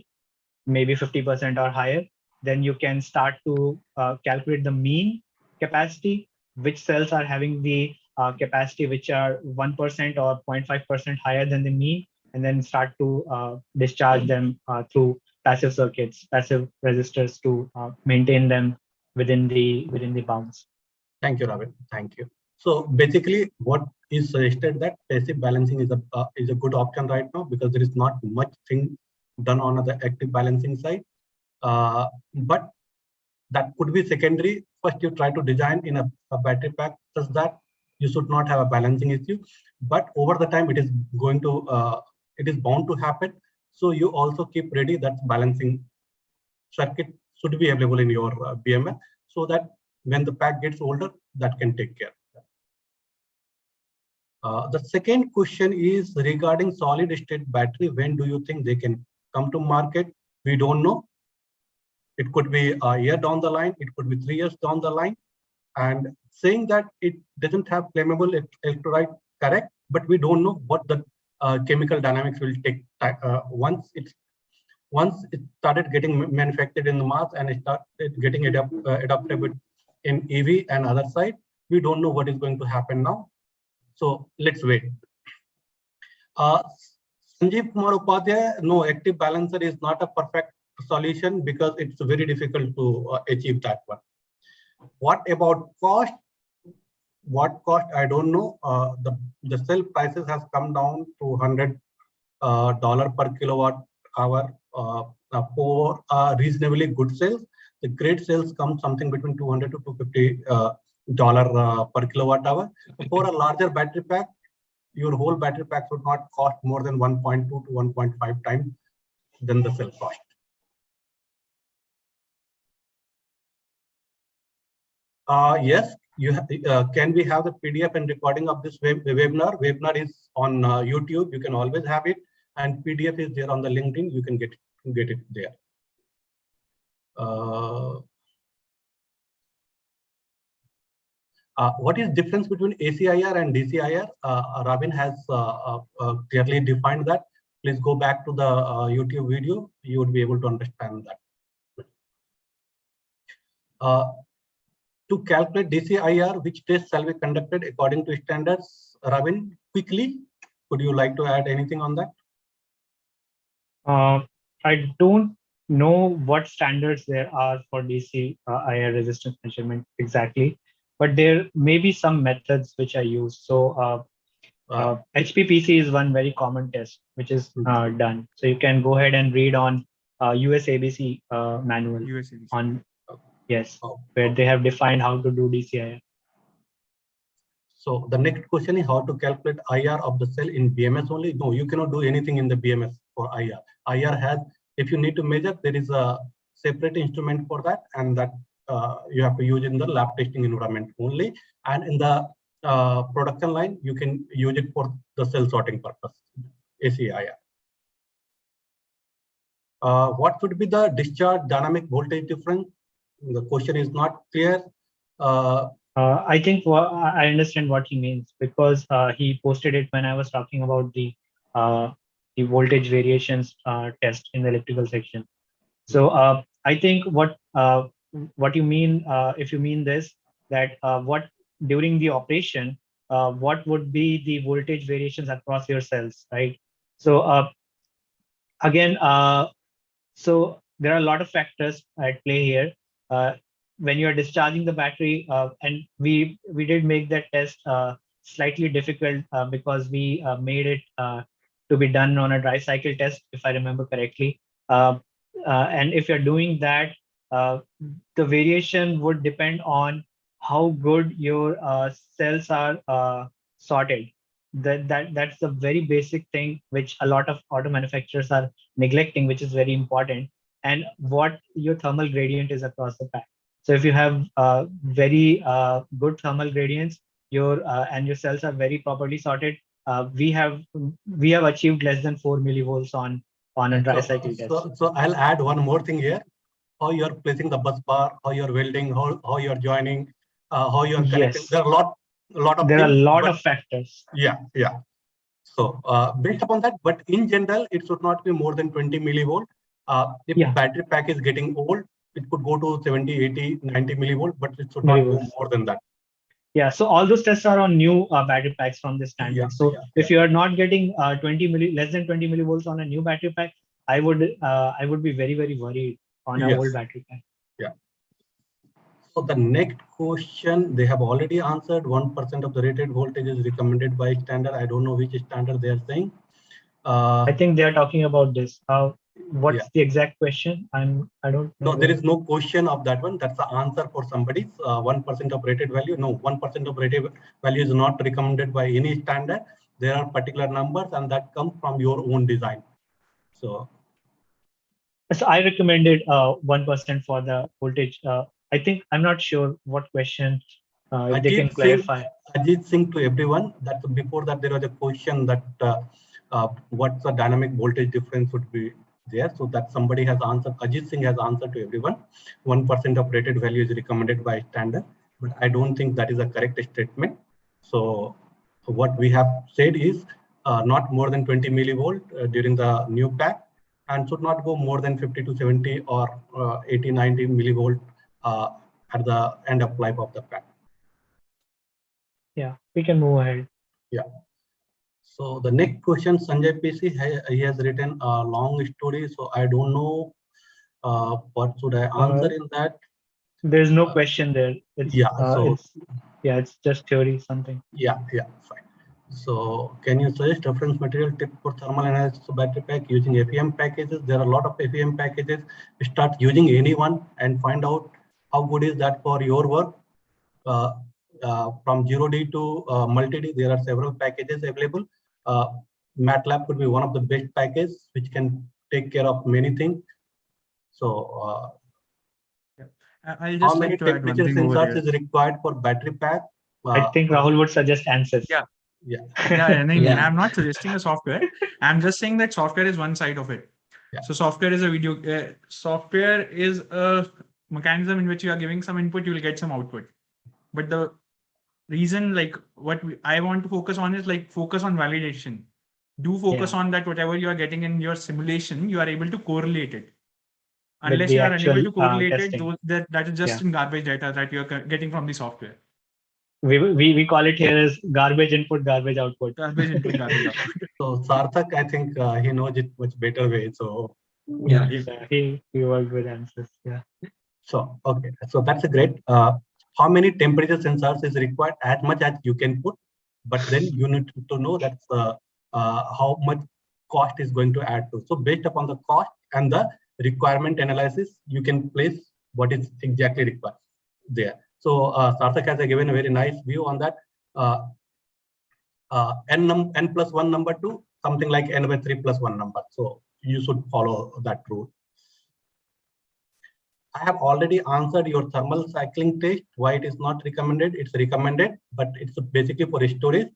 [SPEAKER 3] maybe 50% or higher, then you can start to calculate the mean capacity, which cells are having the capacity which are 1% or 0.5% higher than the mean, and then start to discharge them through passive circuits, passive resistors to maintain them within the bounds.
[SPEAKER 2] Thank you, Ravin. Thank you. So basically, what is suggested that passive balancing is a good option right now because there is not much thing done on the active balancing side. But that could be secondary. First, you try to design in a battery pack such that you should not have a balancing issue. But over the time, it is going to it is bound to happen. So you also keep ready that balancing circuit should be available in your BMS so that when the pack gets older, that can take care. The second question is regarding solid state battery. When do you think they can come to market? We don't know. It could be a year down the line. It could be 3 years down the line. And saying that it doesn't have flammable electrolyte, correct, but we don't know what the chemical dynamics will take once it started getting manufactured in the mass and it started getting adopted in EV and other side. We don't know what is going to happen now. So let's wait. Sanjeev Kumar Upadhyay, no, active balancer is not a perfect solution because it's very difficult to achieve that one. What about cost? What cost? I don't know. The cell prices has come down to $100 per kilowatt hour for reasonably good cells. The great cells come something between $200 to $250 per kilowatt hour. For a larger battery pack, your whole battery pack would not cost more than 1.2 to 1.5 times than the cell cost. Yes, you can we have the PDF and recording of this webinar? Webinar is on YouTube. You can always have it, and PDF is there on the LinkedIn. You can get it there. What is difference between ACIR and DCIR? Ravin has clearly defined that. Please go back to the YouTube video. You would be able to understand that. To calculate DCIR, which tests shall be conducted according to standards? Ravin, quickly, would you like to add anything on that?
[SPEAKER 3] I don't know what standards there are for DCIR resistance measurement exactly, but there may be some methods which are used. So HPPC is one very common test which is done. So you can go ahead and read on USABC manual on where they have defined how to do DCIR.
[SPEAKER 2] So the next question is how to calculate IR of the cell in BMS only. No, you cannot do anything in the BMS for IR. IR has, if you need to measure, there is a separate instrument for that, and that you have to use in the lab testing environment only. And in the production line, you can use it for the cell sorting purpose, ACIR. What would be the discharge dynamic voltage difference? The question is not clear.
[SPEAKER 3] I think I understand what he means, because he posted it when I was talking about the voltage variations test in the electrical section. So I think what you mean, if you mean this, that what during the operation, what would be the voltage variations across your cells, right? So again, so there are a lot of factors at play here. When you are discharging the battery, and we did make that test slightly difficult because we made it to be done on a dry cycle test, if I remember correctly. And if you're doing that, the variation would depend on how good your cells are sorted. That's the very basic thing which a lot of auto manufacturers are neglecting, which is very important, and what your thermal gradient is across the pack. So if you have very good thermal gradients, and your cells are very properly sorted, we have achieved less than 4 millivolts on a dry cycle test.
[SPEAKER 2] So I'll add one more thing here: how you're placing the bus bar, how you're welding, how you're joining, how you're connecting.
[SPEAKER 3] Yes.
[SPEAKER 2] There are a lot of
[SPEAKER 3] there
[SPEAKER 2] things,
[SPEAKER 3] are a lot of factors.
[SPEAKER 2] Yeah. So based upon that, but in general, it should not be more than 20 millivolt. If battery pack is getting old, it could go to 70, 80, 90 millivolt, but it should not go more than that.
[SPEAKER 3] Yeah, so all those tests are on new battery packs from this standard. If you are not getting less than 20 millivolts on a new battery pack, I would be very, very worried on an old battery pack.
[SPEAKER 2] Yeah. So the next question, they have already answered. 1% of the rated voltage is recommended by standard. I don't know which standard they are saying.
[SPEAKER 3] I think they are talking about this. What's the exact question? I don't know.
[SPEAKER 2] No, there is no question of that one. That's the answer for somebody's 1% of rated value. No, 1% of rated value is not recommended by any standard. There are particular numbers, and that comes from your own design. So
[SPEAKER 3] I recommended 1% for the voltage. I think I'm not sure what question they can clarify.
[SPEAKER 2] Ajit Singh to everyone. That before that there was a question that what's the dynamic voltage difference would be there. So that somebody has answered. Ajit Singh has answered to everyone. 1% of rated value is recommended by standard, but I don't think that is a correct statement. So what we have said is not more than 20 millivolt during the new pack, and should not go more than 50 to 70 or 80, 90 millivolt at the end of life of the pack.
[SPEAKER 3] Yeah, we can move ahead.
[SPEAKER 2] Yeah. So the next question, Sanjay PC, he has written a long story. So I don't know what should I answer in that.
[SPEAKER 3] There's no question there. It's, it's just theory something.
[SPEAKER 2] Yeah, fine. So can you suggest reference material tip for thermal analysis of battery pack using FEM packages? There are a lot of FEM packages. Start using anyone and find out how good is that for your work. From 0D to multi-D, there are several packages available. MATLAB could be one of the best packages which can take care of many things. So
[SPEAKER 5] I'll just
[SPEAKER 2] how many temperature sensors is required for battery pack?
[SPEAKER 3] I think Rahul would suggest answers.
[SPEAKER 5] Yeah, I'm not suggesting a software. I'm just saying that software is one side of it. Yeah. So software is a video. Software is a mechanism in which you are giving some input, you will get some output. But the reason, like what I want to focus on is like focus on validation. Do focus on that whatever you are getting in your simulation, you are able to correlate it. Unless you are unable to correlate it, that is just in garbage data that you are getting from the software.
[SPEAKER 3] We call it here as garbage input, garbage output.
[SPEAKER 5] Garbage input, garbage output.
[SPEAKER 2] So Sarthak, I think he knows it much better way. So
[SPEAKER 3] he worked with answers. Yeah.
[SPEAKER 2] So okay, so that's a great. How many temperature sensors is required? As much as you can put, but then you need to know that's how much cost is going to add to. So based upon the cost and the requirement analysis, you can place what is exactly required there. So Sarthak has given a very nice view on that. N plus 1 number to something like n by 3 plus 1 number. So you should follow that rule. I have already answered your thermal cycling test, why it is not recommended. It's recommended, but it's basically for storage.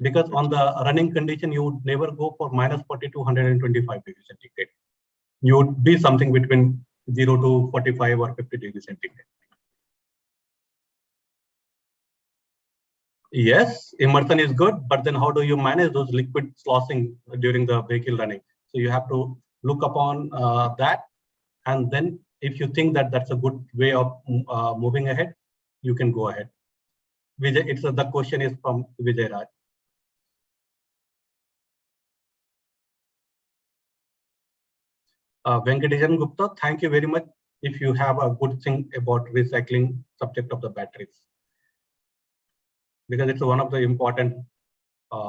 [SPEAKER 2] Because on the running condition, you would never go for minus 40 to 125 degrees centigrade. You would be something between 0 to 45 or 50 degrees centigrade. Yes, immersion is good, but then how do you manage those liquid sloshing during the vehicle running? So you have to look upon that, and then if you think that that's a good way of moving ahead, you can go ahead. Vijay, the question is from Vijay Raj. Venkatesan Gupta, thank you very much. If you have a good thing about recycling subject of the batteries, because it's one of the important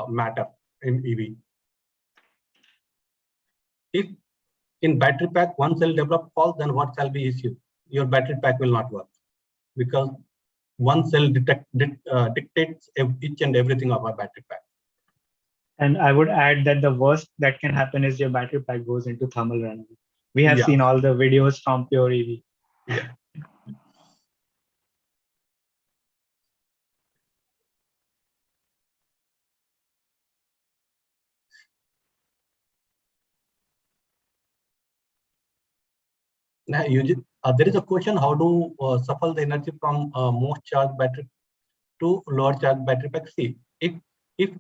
[SPEAKER 2] matter in EV. If in battery pack one cell develop fault, then what shall be issued? Your battery pack will not work because one cell dictates each and everything of a battery pack.
[SPEAKER 3] And I would add that the worst that can happen is your battery pack goes into thermal running. We have seen all the videos from pure EV.
[SPEAKER 2] Yeah. Now, there is a question: how do shuffle the energy from most charged battery to lower charged battery pack? See, if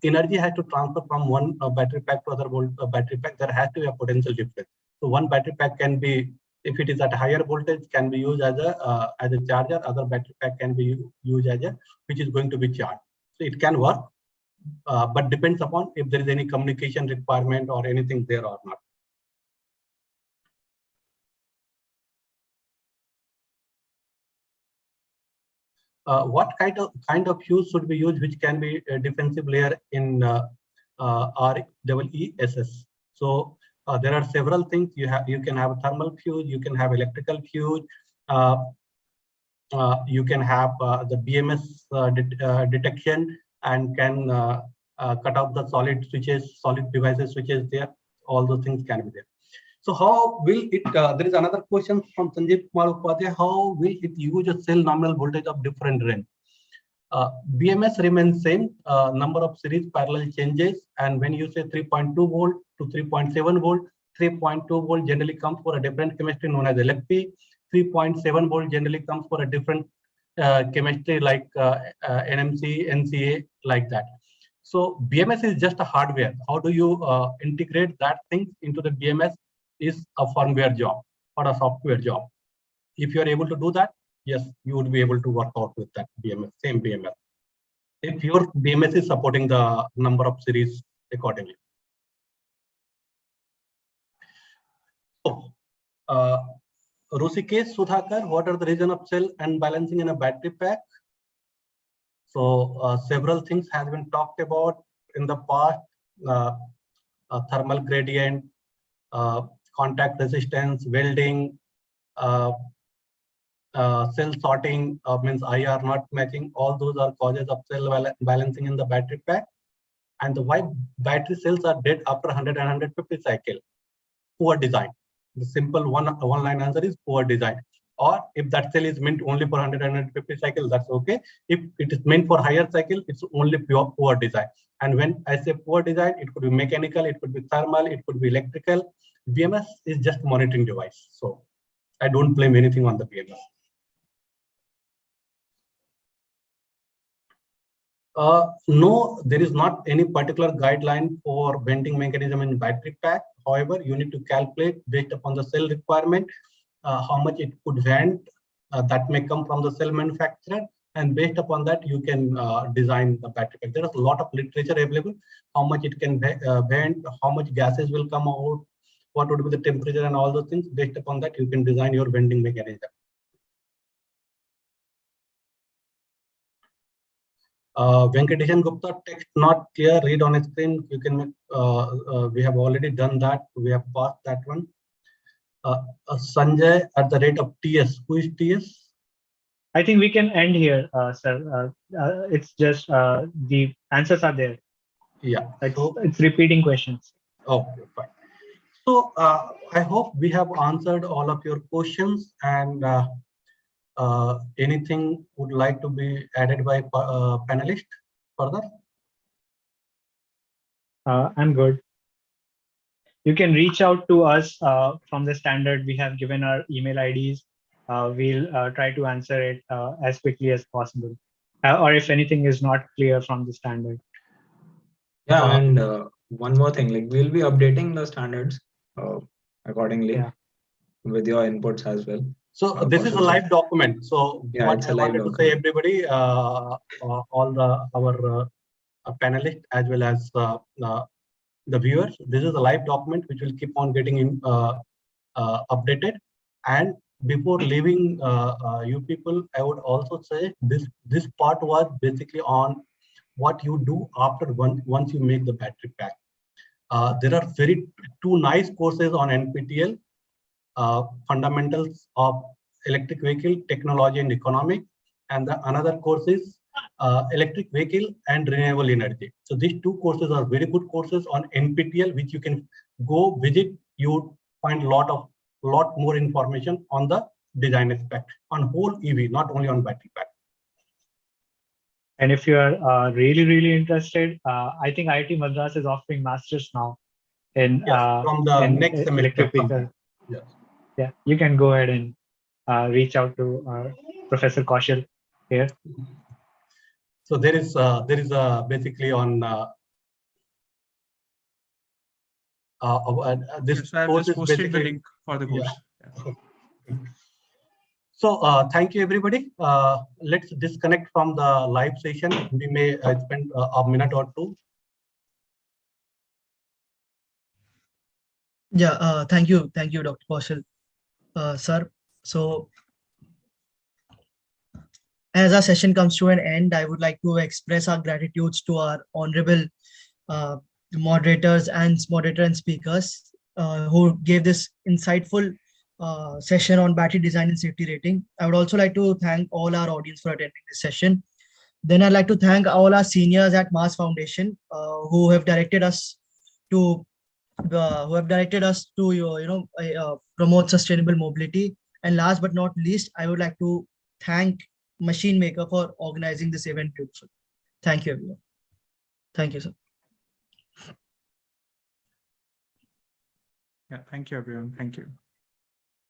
[SPEAKER 2] energy has to transfer from one battery pack to other battery pack, there has to be a potential difference. So one battery pack can be, if it is at higher voltage, can be used as a charger. Other battery pack can be used as which is going to be charged. So it can work, but depends upon if there is any communication requirement or anything there or not. What kind of fuse should be used, which can be a defensive layer in REESS? So there are several things. You can have a thermal fuse, you can have electrical fuse, you can have the BMS detection, and can cut off the solid switches, solid devices switches there. All those things can be there. So how will it, there is another question from Sanjay Kumar Upadhyay, how will it use a cell nominal voltage of different range? BMS remains same, number of series parallel changes, and when you say 3.2 volt to 3.7 volt, 3.2 volt generally comes for a different chemistry known as LFP. 3.7 volt generally comes for a different chemistry like NMC, NCA, like that. So BMS is just a hardware. How do you integrate that thing into the BMS is a firmware job or a software job. If you are able to do that, yes, you would be able to work out with that BMS, same BMS. If your BMS is supporting the number of series accordingly. So, Rusikesh, Sudhakar, what are the reason of cell and balancing in a battery pack? So several things have been talked about in the past, thermal gradient, contact resistance, welding, cell sorting, means IR not matching. All those are causes of cell balancing in the battery pack. And the why battery cells are dead after 100 and 150 cycle. Poor design. The simple one-line answer is poor design. Or if that cell is meant only for 100 and 150 cycles, that's okay. If it is meant for higher cycle, it's only poor design. And when I say poor design, it could be mechanical, it could be thermal, it could be electrical. BMS is just monitoring device. So I don't blame anything on the BMS. No, there is not any particular guideline for venting mechanism in battery pack. However, you need to calculate based upon the cell requirement, how much it could vent. That may come from the cell manufacturer, and based upon that, you can design the battery pack. There is a lot of literature available, how much it can vent, how much gases will come out, what would be the temperature and all those things. Based upon that, you can design your venting mechanism. Venkatesan Gupta, text not clear, read on a screen. You can, we have already done that. We have passed that one. Sanjay at the rate of TS. Who is TS?
[SPEAKER 3] I think we can end here, sir. It's just the answers are there.
[SPEAKER 2] Yeah.
[SPEAKER 3] It's repeating questions.
[SPEAKER 2] Okay, fine. So I hope we have answered all of your questions, and anything would like to be added by panelists further?
[SPEAKER 3] I'm good. You can reach out to us from the standard. We have given our email IDs. We'll try to answer it as quickly as possible. Or if anything is not clear from the standard.
[SPEAKER 4] Yeah, and one more thing, like we'll be updating the standards accordingly with your inputs as well.
[SPEAKER 2] So this is a live document. So
[SPEAKER 4] yeah,
[SPEAKER 2] what I wanted to say, everybody, all our panelists as well as the viewers, this is a live document which will keep on getting updated. And before leaving you people, I would also say this part was basically on what you do after once you make the battery pack. There are two nice courses on NPTEL, fundamentals of electric vehicle technology and economics, and another course is electric vehicle and renewable energy. So these two courses are very good courses on NPTEL, which you can go visit. You find a lot more information on the design aspect on whole EV, not only on battery pack.
[SPEAKER 3] And if you are really interested, I think IIT Madras is offering masters now in
[SPEAKER 2] from the next semester.
[SPEAKER 3] Yes. Yeah, you can go ahead and reach out to Professor Kaushal here.
[SPEAKER 2] So there is basically on this course is basically
[SPEAKER 5] the link for the course.
[SPEAKER 2] Yeah. So thank you, everybody. Let's disconnect from the live session. We may spend a minute or two.
[SPEAKER 1] Yeah, thank you, Dr. Kaushal, sir. So as our session comes to an end, I would like to express our gratitudes to our honorable moderators and speakers who gave this insightful session on battery design and safety rating. I would also like to thank all our audience for attending this session. Then I'd like to thank all our seniors at Mars Foundation who have directed us to promote sustainable mobility. And last but not least, I would like to thank machine maker for organizing this event beautifully. Thank you, everyone. Thank you, sir.
[SPEAKER 5] Yeah, thank you, everyone. Thank you.